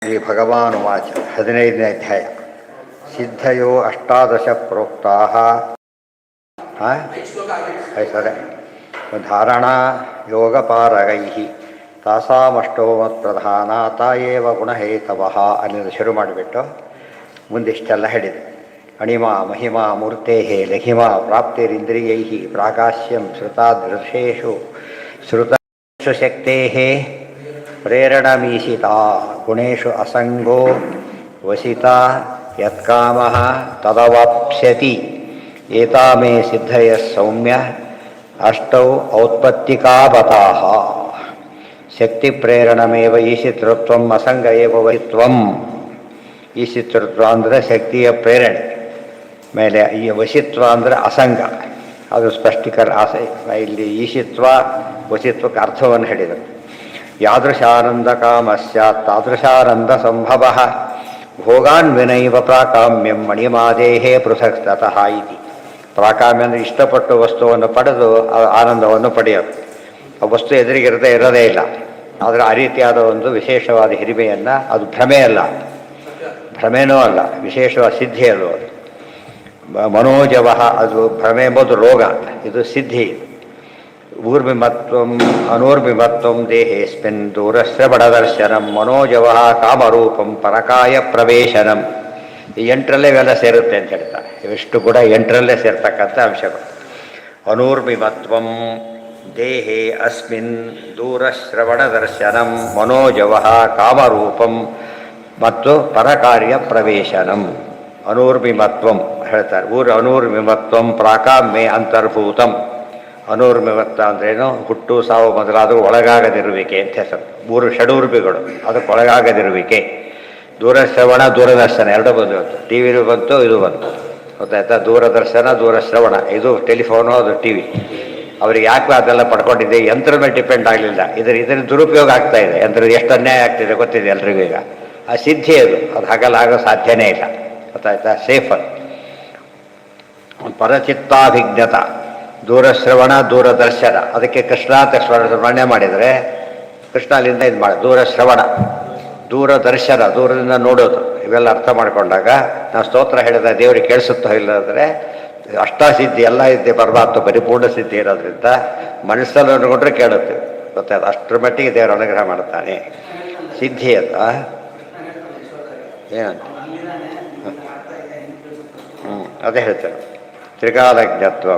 ಶ್ರೀ ಭಗವಾನುವಾಚ 15ನೇ ಅಧ್ಯಾಯ. ಸಿದ್ಧಯೋ ಅಷ್ಟಾದಶ ಪ್ರೋಕ್ತಾಃ ಸರಿ ಧಾರಣಾ ಯೋಗಪಾರಗೈಃ ತಾಸಾಮಷ್ಟೋ ಮತ್ಪ್ರಧಾನ ತಾಯೇವ ಗುಣಹೇತವಃ ಅನ್ನೋದು ಶುರು ಮಾಡಿಬಿಟ್ಟು ಮುಂದಿಷ್ಟೆಲ್ಲ ಹೇಳಿದೆ. ಅಣಿಮಾ ಮಹಿಮಾ ಮೂರ್ತೇಃ ಲಘಿಮಾ ಪ್ರಾಪ್ತಿರಿಂದ್ರಿಯೈಃ ಪ್ರಾಕಾಶ್ಯಂ ಶ್ರುತಾದೃಶೇಷು ಶ್ರುತಶಕ್ತೇಃ ಪ್ರೇರಣಮೀಶಿತಾ ಗುಣೇಶು ಅಸಂಗೋ ವಸಿತಾ ಯತ್ಕಾಮಃ ತದವಾಪ್ಸ್ಯತಿ ಏತಾಮೇ ಸಿದ್ಧಯಃ ಸೌಮ್ಯ ಅಷ್ಟೌ ಔತ್ಪತ್ತಿಕಾಬತಾಃ. ಶಕ್ತಿ ಪ್ರೇರಣಮೇವ ಈಶಿತೃತ್ವಂ ಅಸಂಗ ಏವ ವಸಿತ್ವಂ. ಈಶಿತೃತ್ವ ಅಂದರೆ ಶಕ್ತಿಯ ಪ್ರೇರಣೆ, ಮೇಲೆ ಈ ವಸಿತ್ವ ಅಂದರೆ ಅಸಂಗ. ಅದು ಸ್ಪಷ್ಟೀಕರ ಇಲ್ಲಿ ಈಶಿತ್ವ ವಸಿತ್ವಕ್ಕೆ ಅರ್ಥವನ್ನು ಹೇಳಿದರು. ಯಾದೃಶಾನಂದ ಕಾಮಸ್ಯಾತ್ ತಾದೃಶಾನಂದ ಸಂಭವ ಭೋಗಾನ್ ವಿನೈವ ಪ್ರಾಕಾಮ್ಯಂ ಮಣಿಮಾದೇಹೇ ಪೃಥಕ್ ತತಃ ಇತಿ. ಪ್ರಾಕಾಮ್ಯ ಅಂದರೆ ಇಷ್ಟಪಟ್ಟು ವಸ್ತುವನ್ನು ಪಡೆದು ಆನಂದವನ್ನು ಪಡೆಯೋದು. ಆ ವಸ್ತು ಎದುರಿಗಿರದೇ ಇರೋದೇ ಇಲ್ಲ. ಆದರೆ ಆ ರೀತಿಯಾದ ಒಂದು ವಿಶೇಷವಾದ ಹಿರಿಮೆಯನ್ನು, ಅದು ಭ್ರಮೆ ಅಲ್ಲ, ಭ್ರಮೆನೂ ಅಲ್ಲ, ವಿಶೇಷವಾದ ಸಿದ್ಧಿ ಅಲ್ಲೂ ಅದು. ಮನೋಜವ, ಅದು ಭ್ರಮೆ ಎಂಬುದು ರೋಗ, ಇದು ಸಿದ್ಧಿ. ಊರ್ಮಿಮತ್ವಂ ಅನೂರ್ಮಿಮತ್ವಂ ದೇಹೇಸ್ಮಿನ್ ದೂರಶ್ರವಣದರ್ಶನಂ ಮನೋಜವ ಕಾಮರೂಪಂ ಪರಕಾಯ ಪ್ರವೇಶನಂ. ಈ 8ರಲ್ಲೇ ಇವೆಲ್ಲ ಸೇರುತ್ತೆ ಅಂತ ಹೇಳ್ತಾರೆ. ಇವಿಷ್ಟು ಕೂಡ 8ರಲ್ಲೇ ಸೇರ್ತಕ್ಕಂಥ ಅಂಶಗಳು. ಅನೂರ್ಮಿಮತ್ವಂ ದೇಹೇ ಅಸ್ಮಿನ್ ದೂರಶ್ರವಣದರ್ಶನಂ ಮನೋಜವ ಕಾಮರೂಪಂ ಮತ್ತು ಪರಕಾರ್ಯ ಪ್ರವೇಶನಂ. ಅನೂರ್ಮಿಮತ್ವಂ ಹೇಳ್ತಾರೆ. ಅನೂರ್ಮಿಮತ್ವಂ ಪ್ರಾಕಾಮ್ಯೆ ಅಂತರ್ಭೂತಂ. ಅನೂರ್ಮಿಮತ್ತ ಅಂದ್ರೇನು? ಹುಟ್ಟು ಸಾವು ಮೊದಲಾದರೂ ಒಳಗಾಗದಿರುವಿಕೆ ಅಂತ ಹೆಸರು. 3 ಷಡೂರ್ಮಿಗಳು, ಅದಕ್ಕೆ ಒಳಗಾಗದಿರುವಿಕೆ. ದೂರಶ್ರವಣ ದೂರದರ್ಶನ ಎರಡೂ ಬಂದು, ಟಿ ವಿನೂ ಬಂತು, ಇದು ಬಂತು, ಗೊತ್ತಾಯ್ತಾ? ದೂರದರ್ಶನ ದೂರಶ್ರವಣ, ಇದು ಟೆಲಿಫೋನು, ಅದು ಟಿ ವಿ. ಅವ್ರಿಗೆ ಯಾಕೆ ಅದೆಲ್ಲ ಪಡ್ಕೊಂಡಿದೆ? ಯಂತ್ರದ ಮೇಲೆ ಡಿಪೆಂಡ್ ಆಗಲಿಲ್ಲ. ಇದರಿಂದ ದುರುಪಯೋಗ ಆಗ್ತಾ ಇದೆ. ಯಂತ್ರದ ಎಷ್ಟು ಅನ್ಯಾಯ ಆಗ್ತಿದೆ ಗೊತ್ತಿದೆ ಎಲ್ರಿಗೂ. ಈಗ ಆ ಸಿದ್ಧಿ ಅದು ಹಾಗೆಲ್ಲ ಆಗೋ ಸಾಧ್ಯನೇ ಇಲ್ಲ, ಗೊತ್ತಾಯ್ತಾ? ಸೇಫರ್. ಪರಚಿತ್ತಾಭಿಜ್ಞತ ದೂರಶ್ರವಣ ದೂರದರ್ಶನ, ಅದಕ್ಕೆ ಕೃಷ್ಣ ಅಂತ ಸ್ಮರಣೆ ಮಾಡಿದರೆ ಕೃಷ್ಣ ಅಲ್ಲಿಂದ ಇದು ಮಾಡಿ. ದೂರಶ್ರವಣ ದೂರದರ್ಶನ, ದೂರದಿಂದ ನೋಡೋದು. ಇವೆಲ್ಲ ಅರ್ಥ ಮಾಡಿಕೊಂಡಾಗ ನಾವು ಸ್ತೋತ್ರ ಹೇಳಿದ ದೇವರಿಗೆ ಕೇಳಿಸುತ್ತೋ ಇಲ್ಲದ್ರೆ ಅಷ್ಟಾಸಿದ್ಧಿ ಎಲ್ಲ ಇದ್ದೆ ಪರಮಾತ್ಮ ಪರಿಪೂರ್ಣ ಸಿದ್ಧಿ ಇರೋದ್ರಿಂದ ಮನಸ್ಸಲ್ಲಿ ಅನ್ಕೊಂಡ್ರೆ ಕೇಳುತ್ತೇವೆ, ಗೊತ್ತಾಯ್ತು? ಅಷ್ಟರ ಮಟ್ಟಿಗೆ ದೇವರ ಅನುಗ್ರಹ ಮಾಡ್ತಾನೆ. ಸಿದ್ಧಿ ಅಂತ ಏನಂತ ಅದೇ ಹೇಳ್ತೇನೆ. ತ್ರಿಕಾಲಜ್ಞತ್ವ.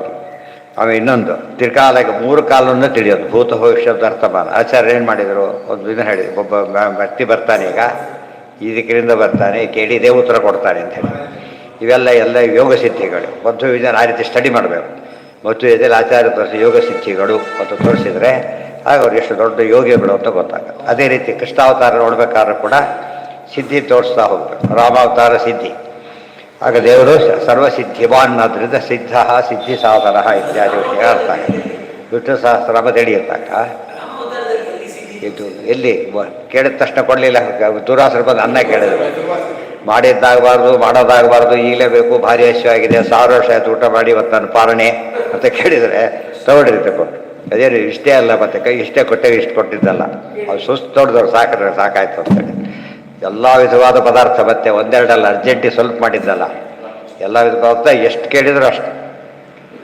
ಆಮೇಲೆ ಇನ್ನೊಂದು ತ್ರಿಕಾಲಕ್ಕೆ 3 ಕಾಲವನ್ನು ತಿಳಿಯೋದು. ಭೂತ ಭವಿಷ್ಯದ ಅರ್ಥಮಾನ. ಆಚಾರ್ಯ ಏನು ಮಾಡಿದರು? ಒಂದು ಇದನ್ನು ಹೇಳಿ, ಒಬ್ಬ ವ್ಯಕ್ತಿ ಬರ್ತಾನೆ, ಈಗ ಈ ದಿಕ್ಕಿನಿಂದ ಬರ್ತಾನೆ, ಕೇಳಿದೇ ಉತ್ತರ ಕೊಡ್ತಾನೆ ಅಂತ ಹೇಳಿ. ಇವೆಲ್ಲ ಯೋಗ ಸಿದ್ಧಿಗಳು. ಮಧ್ವ ವಿಧಾನ ಆ ರೀತಿ ಸ್ಟಡಿ ಮಾಡಬೇಕು. ಮಧ್ವ ವಿದ್ಯೆಯಲ್ಲಿ ಆಚಾರ್ಯ ತೋರಿಸಿ ಯೋಗ ಸಿದ್ಧಿಗಳು ಅಂತ ತೋರಿಸಿದರೆ ಆಗ ಅವ್ರು ಎಷ್ಟು ದೊಡ್ಡ ಯೋಗಿಗಳು ಅಂತ ಗೊತ್ತಾಗುತ್ತೆ. ಅದೇ ರೀತಿ ಕೃಷ್ಣಾವತಾರ ನೋಡ್ಬೇಕಾದ್ರೂ ಕೂಡ ಸಿದ್ಧಿ ತೋರಿಸ್ತಾ ಹೋಗ್ಬೇಕು. ರಾಮಾವತಾರ ಸಿದ್ಧಿ. ಆಗ ದೇವರು ಸರ್ವಸಿದ್ಧಿವಾನ್ ಆದ್ದರಿಂದ ಸಿದ್ಧ ಸಿದ್ಧಿ ಸಾಧನ ಇತ್ಯಾದಿ ವಿಷಯ ಹೇಳ್ತಾರೆ. ವಿಷ್ಣು ಸಹಸ್ರನಾಮ ತಿಳಿಯುತ್ತಾಗ ಇದು ಎಲ್ಲಿ ಕೇಳಿದ ತಕ್ಷಣ ಕೊಡಲಿಲ್ಲ. ದುರಾಸರು ಬಂದು ಅನ್ನ ಕೇಳಿದ್ರು. ಮಾಡಿದ್ದಾಗಬಾರ್ದು, ಮಾಡೋದಾಗಬಾರ್ದು, ಈಗಲೇ ಬೇಕು, ಭಾರಿ ಹಸಿವಾಗಿದೆ, 1000 ವರ್ಷ ಆಯ್ತು ಊಟ ಮಾಡಿ ಇವತ್ತು ನಾನು ಪಾಲನೆ ಅಂತ ಕೇಳಿದರೆ ತಗೊಳ್ಳಿ ತಗೊಂಡು. ಅದೇನು ಇಷ್ಟೇ ಅಲ್ಲ, ಮತ್ತೆ ಕೈ ಇಷ್ಟೇ ಕೊಟ್ಟೆ, ಇಷ್ಟು ಕೊಟ್ಟಿದ್ದಲ್ಲ. ಅದು ಸುಸ್ತು ತೊಡ್ದವ್ರು ಸಾಕಾಯ್ತು ಅಂತೇಳಿ ಎಲ್ಲ ವಿಧವಾದ ಪದಾರ್ಥ, ಮತ್ತೆ ಒಂದೆರಡಲ್ಲ, ಅರ್ಜೆಂಟಿ ಸ್ವಲ್ಪ ಮಾಡಿದ್ದಲ್ಲ, ಎಲ್ಲ ವಿಧ ಪದಾರ್ಥ ಎಷ್ಟು ಕೇಳಿದ್ರು ಅಷ್ಟು.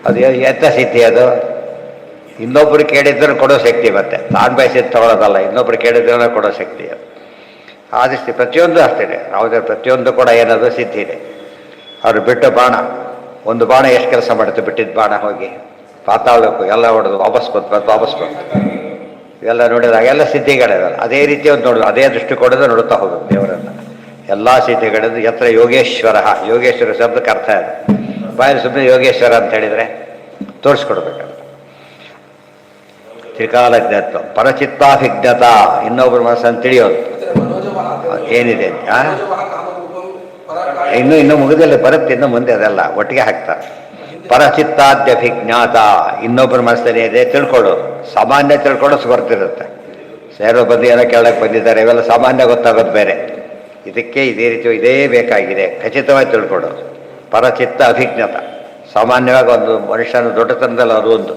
ಅದು ಎಂಥ ಸಿದ್ಧಿ ಅದು? ಇನ್ನೊಬ್ಬರು ಕೇಳಿದ್ರು ಕೊಡೋ ಶಕ್ತಿ. ಮತ್ತೆ ತಾನು ಬಯಸಿದ್ದು ತಗೊಳ್ಳೋದಲ್ಲ, ಇನ್ನೊಬ್ರು ಕೇಳಿದ್ರೆ ಕೊಡೋ ಶಕ್ತಿ ಅದು. ಆದಷ್ಟು ಪ್ರತಿಯೊಂದು ಅಷ್ಟೇ. ಯಾವುದೇ ಪ್ರತಿಯೊಂದು ಕೂಡ ಏನದು ಸಿದ್ಧಿ ಇದೆ. ಅವರು ಬಿಟ್ಟ ಬಾಣ, ಒಂದು ಬಾಣ ಎಷ್ಟು ಕೆಲಸ ಮಾಡುತ್ತೆ? ಬಿಟ್ಟಿದ್ದು ಬಾಣ ಹೋಗಿ ಪಾತಾಳಕ್ಕೂ ಎಲ್ಲ ಹೊಡೆದು ವಾಪಸ್ ಬಂತು. ಇವೆಲ್ಲ ನೋಡಿದಾಗ ಎಲ್ಲ ಸಿದ್ಧಿಗಳಿವೆಲ್ಲ ಅದೇ ರೀತಿ ಒಂದು ನೋಡೋದು, ಅದೇ ದೃಷ್ಟಿ ಕೊಡೋದು ನೋಡುತ್ತಾ ಹೋಗೋದು ದೇವರನ್ನು. ಎಲ್ಲ ಸಿದ್ಧಿಗಳಿದ್ದು ಯತ್ರ ಯೋಗೇಶ್ವರ. ಯೋಗೇಶ್ವರ ಶಬ್ದಕ್ಕೆ ಅರ್ಥ ಇದೆ. ಬಾಯಲ್ಲಿ ಸುಮ್ಮನೆ ಯೋಗೇಶ್ವರ ಅಂತ ಹೇಳಿದರೆ ತೋರಿಸ್ಕೊಡ್ಬೇಕಲ್ಲ. ತ್ರಿಕಾಲಜ್ಞತ್ವ, ಪರಚಿತ್ತಾಭಿಜ್ಞತ, ಇನ್ನೊಬ್ಬರ ಮನಸ್ಸನ್ನು ತಿಳಿಯೋದು ಏನಿದೆ. ಇನ್ನೂ ಮುಗಿದಲ್ಲಿ ಬರುತ್ತೆ, ಇನ್ನು ಮುಂದೆ ಅದೆಲ್ಲ ಒಟ್ಟಿಗೆ ಹಾಕ್ತಾರೆ. ಪರಚಿತ್ತಾದ್ಯಭಿಜ್ಞಾತ, ಇನ್ನೊಬ್ಬರ ಮನಸ್ಸಲ್ಲಿ ಇದೆ ತಿಳ್ಕೊಳ್ಳೋದು. ಸಾಮಾನ್ಯ ತಿಳ್ಕೊಳ್ಳೋದು ಬರ್ತಿರುತ್ತೆ. ಸೇರೋ ಬಂದು ಏನೋ ಕೇಳಕ್ಕೆ ಬಂದಿದ್ದಾರೆ, ಇವೆಲ್ಲ ಸಾಮಾನ್ಯ ಗೊತ್ತಾಗೋದು ಬೇರೆ. ಇದಕ್ಕೆ ಇದೇ ರೀತಿ ಇದೇ ಬೇಕಾಗಿದೆ, ಖಚಿತವಾಗಿ ತಿಳ್ಕೊಳ್ಳೋದು. ಪರಚಿತ್ತ ಅಭಿಜ್ಞತ, ಸಾಮಾನ್ಯವಾಗಿ ಒಂದು ಮನುಷ್ಯನ ದೊಡ್ಡತನದಲ್ಲಿ ಅದು ಒಂದು.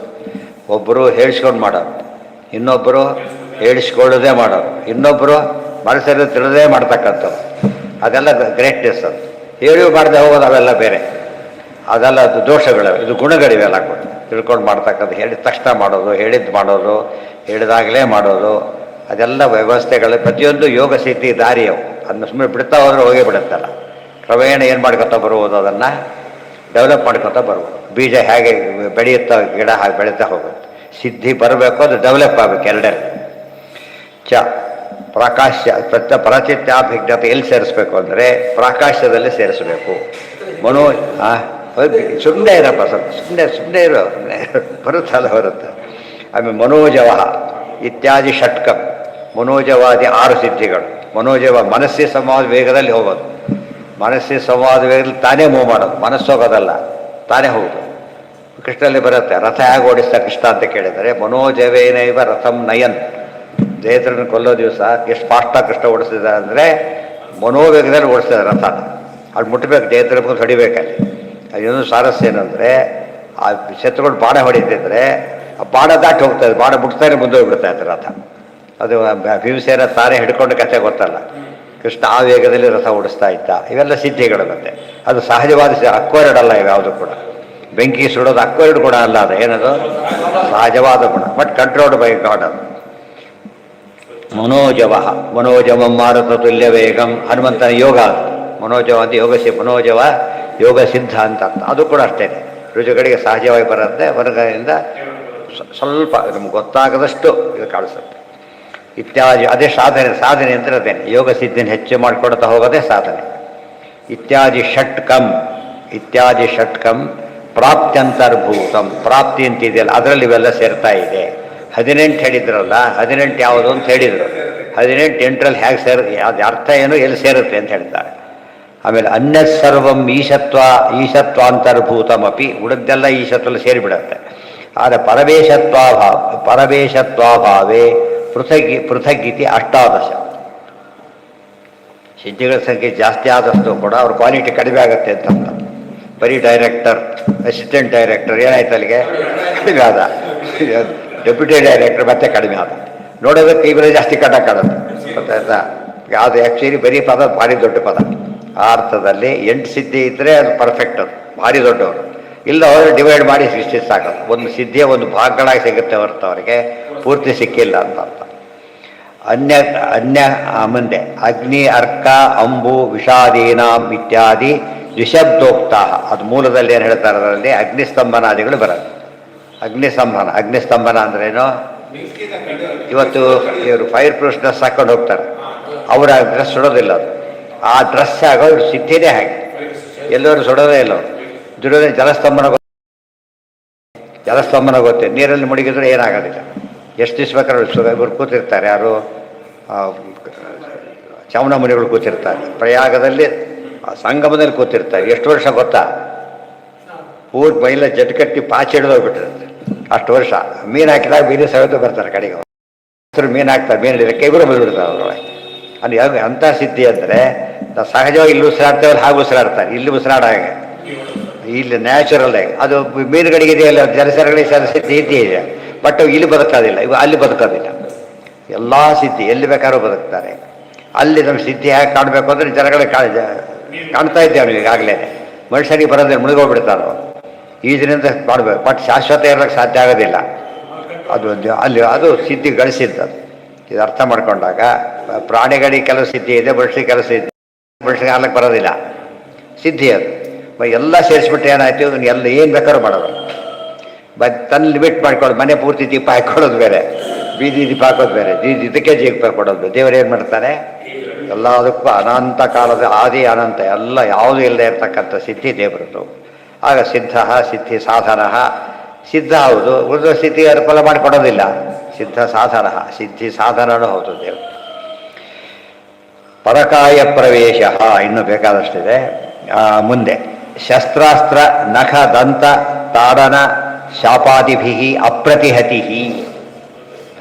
ಒಬ್ಬರು ಹೇಳಿಸ್ಕೊಂಡು ಮಾಡೋದು, ಇನ್ನೊಬ್ಬರು ಹೇಳಿಸ್ಕೊಳ್ಳೋದೇ ಮಾಡೋರು, ಇನ್ನೊಬ್ಬರು ಮನಸ್ಸನ್ನು ತಿಳಿದೇ ಮಾಡ್ತಕ್ಕಂಥದ್ದು ಅದೆಲ್ಲ ಗ್ರೇಟ್ನೆಸ್. ಅದು ಹೇಳಿಯೂ ಮಾಡದೆ ಹೋಗೋದು ಅವೆಲ್ಲ ಬೇರೆ, ಅದೆಲ್ಲ ಅದು ದೋಷಗಳು. ಇದು ಗುಣಗಳಿವೆಲ್ಲ ಕೂಡ ತಿಳ್ಕೊಂಡು ಮಾಡ್ತಕ್ಕಂಥ. ಹೇಳಿದ ತಕ್ಷಣ ಮಾಡೋದು, ಹೇಳಿದ್ದು ಮಾಡೋದು, ಹೇಳಿದಾಗಲೇ ಮಾಡೋದು, ಅದೆಲ್ಲ ವ್ಯವಸ್ಥೆಗಳು. ಪ್ರತಿಯೊಂದು ಯೋಗ ಸ್ಥಿತಿ ದಾರಿಯವು. ಅದನ್ನು ಸುಮ್ಮನೆ ಬಿಡ್ತಾ ಹೋದ್ರೆ ಹೋಗೇ ಬಿಡುತ್ತಲ್ಲ. ಕ್ರಮೇಣ ಏನು ಮಾಡ್ಕೊತಾ ಬರ್ಬೋದು, ಅದನ್ನು ಡೆವಲಪ್ ಮಾಡ್ಕೊತಾ ಬರ್ಬೋದು. ಬೀಜ ಹೇಗೆ ಬೆಳೆಯುತ್ತಾ ಗಿಡ ಹಾಗೆ ಬೆಳೀತಾ ಹೋಗುತ್ತೆ. ಸಿದ್ಧಿ ಬರಬೇಕು, ಅದು ಡೆವಲಪ್ ಆಗಬೇಕು ಎರಡೇ. ಪ್ರಾಕಾಶ್ಯ ಪರಚಿತ್ತಾಭಿಜ್ಞತೆ ಎಲ್ಲಿ ಸೇರಿಸ್ಬೇಕು ಅಂದರೆ ಪ್ರಾಕಾಶ್ಯದಲ್ಲಿ ಸೇರಿಸಬೇಕು. ಮನೋ ಸುಮ್ಮನೆ ಇರಪ್ಪ, ಸುಮ್ಮನೆ ಇರೋ, ಬರುತ್ತಲ್ಲ ಬರುತ್ತೆ. ಆಮೇಲೆ ಮನೋಜವ ಇತ್ಯಾದಿ ಷಟ್ಕಂ, ಮನೋಜವಾದಿ 6 ಸಿದ್ಧಿಗಳು. ಮನೋಜವ ಮನಸ್ಸಿ ಸಂವಾದ ವೇಗದಲ್ಲಿ ಹೋಗೋದು. ಮನಸ್ಸಿ ಸಂವಾದ ವೇಗದಲ್ಲಿ ತಾನೇ ಮೂವ್ ಮಾಡೋದು, ಮನಸ್ಸು ಹೋಗೋದಲ್ಲ, ತಾನೇ ಹೋಗೋದು. ಕೃಷ್ಣಲ್ಲಿ ಬರುತ್ತೆ, ರಥ ಹೇಗೆ ಓಡಿಸ್ತಾ ಕೃಷ್ಣ ಅಂತ ಕೇಳಿದರೆ, ಮನೋಜವೇನೈವ ರಥಂ ನಯನ್. ಜಯದ್ರನ್ನು ಕೊಲ್ಲೋ ದಿವಸ ಎಷ್ಟು ಫಾಸ್ಟಾಗಿ ಕೃಷ್ಣ ಓಡಿಸ್ತಿದ್ದಾರೆ ಅಂದರೆ ಮನೋವೇಗದಲ್ಲಿ ಓಡಿಸ್ತಿದ್ದಾರೆ ರಥ. ಅದು ಮುಟ್ಟಬೇಕು, ಜಯದ್ರ ಮುಂದೆ ಹೊಡಿಬೇಕಲ್ಲಿ. ಅದೊಂದು ಸಾರಸ್ಯ ಏನಂದರೆ, ಆ ಶತ್ರುಗಳು ಬಾಣ ಹೊಡಿತಿದ್ರೆ ಆ ಬಾಣ ದಾಟಿ ಹೋಗ್ತಾಯಿದೆ, ಬಾಣ ಮುಟ್ತಾನೆ ಮುಂದೆ ಹೋಗ್ಬಿಡ್ತಾ ಇತ್ತು ರಥ. ಅದು ಭೀಮಸೇನ ತಾನೇ ಹಿಡ್ಕೊಂಡು ಕಥೆ ಗೊತ್ತಲ್ಲ. ಕೃಷ್ಣ ಆ ವೇಗದಲ್ಲಿ ರಥ ಓಡಿಸ್ತಾ ಇದ್ದ. ಇವೆಲ್ಲ ಸಿದ್ಧಿಗಳು. ಮತ್ತೆ ಅದು ಸಹಜವಾದ ಅಕ್ವೈರ್ಡ್ ಅಲ್ಲ ಇವ್ಯಾವುದು ಕೂಡ. ಬೆಂಕಿ ಸುಡೋದು ಅಕ್ವೈರ್ಡ್ ಗುಣ ಅಲ್ಲ, ಅದು ಏನದು ಸಹಜವಾದ ಗುಣ, ಬಟ್ ಕಂಟ್ರೋಲ್ಡ್ ಬೈ ಗಾಡ್. ಅದು ಮನೋಜವ, ಮನೋಜವಂ ಮಾರುತ ತುಲ್ಯ ವೇಗಂ, ಹನುಮಂತನ ಯೋಗ. ಅದು ಮನೋಜವ ಅಂತ ಮನೋಜವ ಯೋಗ ಸಿದ್ಧ ಅಂತ ಅರ್ಥ. ಅದು ಕೂಡ ಅಷ್ಟೇ, ರುಜುಗಳಿಗೆ ಸಹಜವಾಗಿ ಬರುತ್ತೆ. ಹೊರಗಡೆಯಿಂದ ಸ್ವಲ್ಪ ನಮ್ಗೆ ಗೊತ್ತಾಗದಷ್ಟು ಇದು ಕಾಣಿಸುತ್ತೆ. ಇತ್ಯಾದಿ ಅದೇ ಸಾಧನೆ ಅಂದರೆ ಅದೇನೆ, ಯೋಗ ಸಿದ್ಧಿನ ಹೆಚ್ಚು ಮಾಡಿಕೊಡ್ತಾ ಹೋಗೋದೇ ಸಾಧನೆ. ಇತ್ಯಾದಿ ಷಟ್ಕಂ ಪ್ರಾಪ್ತ್ಯಂತರ್ಭೂತಂ, ಪ್ರಾಪ್ತಿ ಅಂತಿದೆಯಲ್ಲ ಅದರಲ್ಲಿ ಇವೆಲ್ಲ ಸೇರ್ತಾ ಇದೆ. 18 ಹೇಳಿದ್ರಲ್ಲ, 18 ಯಾವುದು ಅಂತ ಹೇಳಿದರು. 18 8ರಲ್ಲಿ ಹೇಗೆ ಅದು ಅರ್ಥ ಏನು, ಎಲ್ಲಿ ಸೇರುತ್ತೆ ಅಂತ ಹೇಳ್ತಾರೆ. ಆಮೇಲೆ ಅನ್ಯತ್ ಸರ್ವಂ ಈಶತ್ವಾಂತರ್ಭೂತಮಪಿ, ಉಳಿದೆಲ್ಲ ಈಶತ್ವಲ್ಲಿ ಸೇರಿಬಿಡುತ್ತೆ. ಆದರೆ ಪರಮೇಶತ್ವಾಭಾವೇ ಪೃಥಗಿತಿ 18. ಸಿದ್ಧಿಗಳ ಸಂಖ್ಯೆ ಜಾಸ್ತಿ ಆದಷ್ಟು ಕೂಡ ಅವ್ರ ಕ್ವಾಲಿಟಿ ಕಡಿಮೆ ಆಗುತ್ತೆ ಅಂತ. ಬರೀ ಡೈರೆಕ್ಟರ್, ಅಸಿಸ್ಟೆಂಟ್ ಡೈರೆಕ್ಟರ್ ಏನಾಯ್ತು ಅಲ್ಲಿಗೆ ಕಡಿಮೆ ಆದ. ಡೆಪ್ಯೂಟಿ ಡೈರೆಕ್ಟರ್ ಮತ್ತೆ ಕಡಿಮೆ ಆದ. ನೋಡೋದಕ್ಕೆ ಇವರೇ ಜಾಸ್ತಿ ಕಾಣುತ್ತೆ, ಗೊತ್ತಾಯ್ತಾ? ಅದು ಆ್ಯಕ್ಚುಲಿ ಬರೀ ಪದ ಭಾರಿ ದೊಡ್ಡ ಪದ. ಆ ಅರ್ಥದಲ್ಲಿ 8 ಸಿದ್ಧಿ ಇದ್ದರೆ ಅದು ಪರ್ಫೆಕ್ಟ್, ಅದು ಭಾರಿ ದೊಡ್ಡವರು. ಇಲ್ಲ ಹೋದರೆ ಡಿವೈಡ್ ಮಾಡಿ ಸೃಷ್ಟಿ ಸಾಕೋದು. ಒಂದು ಸಿದ್ಧಿಯ ಒಂದು ಭಾಗಗಳಾಗಿ ಸಿಗುತ್ತೆ ಹೊರತು ಅವರಿಗೆ ಪೂರ್ತಿ ಸಿಕ್ಕಿಲ್ಲ ಅಂತ ಅರ್ಥ. ಅನ್ಯ ಮುಂದೆ ಅಗ್ನಿ ಅರ್ಕ ಅಂಬು ವಿಷಾದೀನಾಂ ಇತ್ಯಾದಿ ದ್ವಿಶಬ್ದೋಕ್ತ. ಅದು ಮೂಲದಲ್ಲಿ ಏನು ಹೇಳ್ತಾರೆ, ಅದರಲ್ಲಿ ಅಗ್ನಿಸ್ತಂಭನಾದಿಗಳು ಬರುತ್ತೆ. ಅಗ್ನಿಸ್ತಂಭನ ಅಂದ್ರೇನು? ಇವತ್ತು ಇವರು ಫೈರ್ ಪ್ರೂಫ್ ಡ್ರೆಸ್ ಹಾಕೊಂಡು ಹೋಗ್ತಾರೆ, ಅವರ ಡ್ರೆಸ್ ಸುಡೋದಿಲ್ಲ. ಅದು ಆ ಡ್ರೆಸ್ ಆಗೋ ಇವ್ರು ಸಿದ್ಧಿನೇ ಹಾಗೆ, ಎಲ್ಲರೂ ಸುಡೋದೇ ಇಲ್ಲ. ಅವರು ದುಡಿಯೋದೇ ಜಲಸ್ತಂಭನ ಗೊತ್ತೇ, ನೀರಲ್ಲಿ ಮುಳುಗಿದ್ರೆ ಏನಾಗೋದಿಲ್ಲ. ಎಷ್ಟು ದಿವಸ ಬೇಕಾದ್ರೆ ಇವ್ರು ಕೂತಿರ್ತಾರೆ. ಯಾರು ಚಾಮುಂಡ ಮುನಿಗಳು ಕೂತಿರ್ತಾರೆ, ಪ್ರಯಾಗದಲ್ಲಿ ಸಂಗಮದಲ್ಲಿ ಕೂತಿರ್ತಾರೆ. ಎಷ್ಟು ವರ್ಷ ಗೊತ್ತಾ? ಊರ್ ಮೈಲ ಜಟ್ ಕಟ್ಟಿ ಪಾಚಿ ಹಿಡಿದೋಗ್ಬಿಟ್ಟಿರುತ್ತೆ. ಅಷ್ಟು ವರ್ಷ ಮೀನು ಹಾಕಿದಾಗ ಮೀನು ಸವೆದು ಬರ್ತಾರೆ ಕಡೆಗೆ. ಮೀನು ಹಾಕ್ತಾರೆ, ಮೀನು ಹಿಡಿದಕ್ಕೆ ಇಬ್ಬರು ಬಂದುಬಿಡ್ತಾರೆ ಅವರೊಳಗೆ. ಅದು ಯಾವ ಅಂಥ ಸಿದ್ಧಿ ಅಂದರೆ, ನಾವು ಸಹಜವಾಗಿ ಇಲ್ಲಿ ಉಸಿರಾಡ್ತೇವಲ್ಲ ಹಾಗೆ ಉಸಿರಾಡ್ತಾರೆ. ಇಲ್ಲಿ ಉಸಿರಾಡ ಹಾಗೆ, ಇಲ್ಲಿ ನ್ಯಾಚುರಲ್ ಆಗಿ. ಅದು ಮೀನುಗಳಿಗೆ ಇದೆಯಲ್ಲ, ಜಲಚರಗಳಿಗೆ ಸಿದ್ಧಿ ಇದೆಯಾ, ಬಟ್ ಇಲ್ಲಿ ಬದುಕೋದಿಲ್ಲ, ಇವು ಅಲ್ಲಿ ಬದುಕೋದಿಲ್ಲ. ಎಲ್ಲ ಸಿದ್ಧಿ ಎಲ್ಲಿ ಬೇಕಾದ್ರೂ ಬದುಕ್ತಾರೆ. ಅಲ್ಲಿ ನಮ್ಮ ಸಿದ್ಧಿ ಹೇಗೆ ಕಾಣಬೇಕು ಅಂದರೆ ಜನಗಳಿಗೆ ಕಾಣ್ತಾ ಇದ್ದೇವೆ ನಾವು ಈಗಾಗಲೇ. ಮನುಷ್ಯನಿಗೆ ಬರೋದ್ರೆ ಮುಳುಗೋಗ್ಬಿಡ್ತಾರೆ. ಈಜಿನಿಂದ ಮಾಡಬೇಕು, ಬಟ್ ಶಾಶ್ವತ ಇರೋಕ್ಕೆ ಸಾಧ್ಯ ಆಗೋದಿಲ್ಲ. ಅದು ಸಿದ್ಧಿ ಗಳಿಸಿದ್ದದು. ಇದು ಅರ್ಥ ಮಾಡ್ಕೊಂಡಾಗ ಪ್ರಾಣಿಗಳಿಗೆ ಕೆಲವು ಸಿದ್ಧಿ ಇದೆ, ಮನುಷ್ಯರಿಗೆ ಕೆಲವು ಸಿದ್ಧಿ. ಮನುಷ್ಯನಿಗೆ ಆಗ್ಲಿಕ್ಕೆ ಬರೋದಿಲ್ಲ ಸಿದ್ಧಿ. ಅದು ಎಲ್ಲ ಸೇರಿಸ್ಬಿಟ್ಟು ಏನಾಯ್ತು, ಎಲ್ಲ ಏನು ಬೇಕಾದ್ರೂ ಮಾಡೋದು. ತನ್ನ ಲಿಮಿಟ್ ಮಾಡ್ಕೊಳ್ಳೋದು. ಮನೆ ಪೂರ್ತಿ ದೀಪ ಹಾಕೊಳ್ಳೋದು ಬೇರೆ, ಬೀದಿ ದೀಪ ಹಾಕೋದು ಬೇರೆ, ಇದಕ್ಕೆ ಜೀಪ ಕೊಡೋದು. ದೇವರು ಏನು ಮಾಡ್ತಾನೆ, ಎಲ್ಲದಕ್ಕೂ ಅನಂತ ಕಾಲದ ಆದಿ ಅನಂತ ಎಲ್ಲ ಯಾವುದೂ ಇಲ್ಲದೆ ಇರ್ತಕ್ಕಂಥ ಸಿದ್ಧಿ ದೇವರದ್ದು. ಆಗ ಸಿದ್ಧಿ ಸಾಧನ. ಸಿದ್ಧ ಹೌದು, ಉಳಿದ ಸ್ಥಿತಿ ಫಲ ಮಾಡಿಕೊಡೋದಿಲ್ಲ. ಸಿದ್ಧ ಸಾಧನ, ಸಿದ್ಧಿ ಸಾಧನನೂ ಹೌದು ದೇವರು. ಪರಕಾಯ ಪ್ರವೇಶ ಇನ್ನೂ ಬೇಕಾದಷ್ಟಿದೆ. ಮುಂದೆ ಶಸ್ತ್ರಾಸ್ತ್ರ ನಖ ದಂತ ತಾಡನ ಶಾಪಾದಿಭಿ ಅಪ್ರತಿಹತಿ.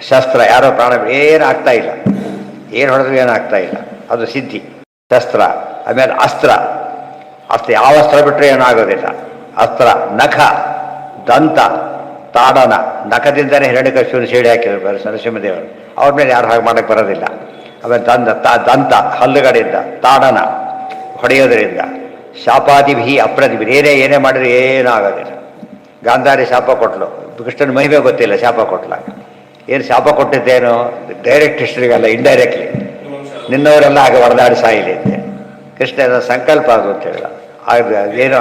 ಶಸ್ತ್ರ ಯಾರೋ ಪ್ರಾಣ ಏನಾಗ್ತಾ ಇಲ್ಲ, ಏನು ಹೊಡೆದ್ರು ಏನಾಗ್ತಾ ಇಲ್ಲ, ಅದು ಸಿದ್ಧಿ ಶಸ್ತ್ರ. ಆಮೇಲೆ ಅಸ್ತ್ರ ಯಾವ ಅಸ್ತ್ರ ಬಿಟ್ಟರೆ ಏನಾಗೋದಿಲ್ಲ ಅಸ್ತ್ರ. ನಖ ದಂತ ತಾಡನ, ನಖದಿಂದಲೇ ಹಿರಣ್ಯಕಶಿಪುವಿನ ಸೀಡೆ ಹಾಕಿದ್ರು ನರಸಿಂಹದೇವರು. ಅವ್ರ ಮೇಲೆ ಯಾರು ಹಾಗೆ ಮಾಡೋಕ್ಕೆ ಬರೋದಿಲ್ಲ. ಆಮೇಲೆ ದಂತ ಹಲ್ಲುಗಳಿಂದ, ತಾಡನ ಹೊಡೆಯೋದರಿಂದ, ಶಾಪಾದಿಭಿ ಅಪ್ರತಿಭಿ ಏನೇ ಮಾಡಿದ್ರೆ ಏನೂ ಆಗೋದಿಲ್ಲ. ಗಾಂಧಾರಿ ಶಾಪ ಕೊಟ್ಲು, ಕೃಷ್ಣನ ಮಹಿಮೆ ಗೊತ್ತಿಲ್ಲ ಶಾಪ ಕೊಟ್ಲಾಗ. ಏನು ಶಾಪ ಕೊಟ್ಟಿದ್ದೇನು? ಡೈರೆಕ್ಟ್ ಹಿಸ್ಟ್ರಿಗಲ್ಲ, ಇಂಡೈರೆಕ್ಟ್ಲಿ ನಿನ್ನವರೆಲ್ಲ ಹಾಗೆ ಹೊಡೆದಾಡಿ ಸಾಯಿಲಿ ಅಂತೆ. ಕೃಷ್ಣನ ಸಂಕಲ್ಪ ಅದು ಅಂತ ಹೇಳಿದ.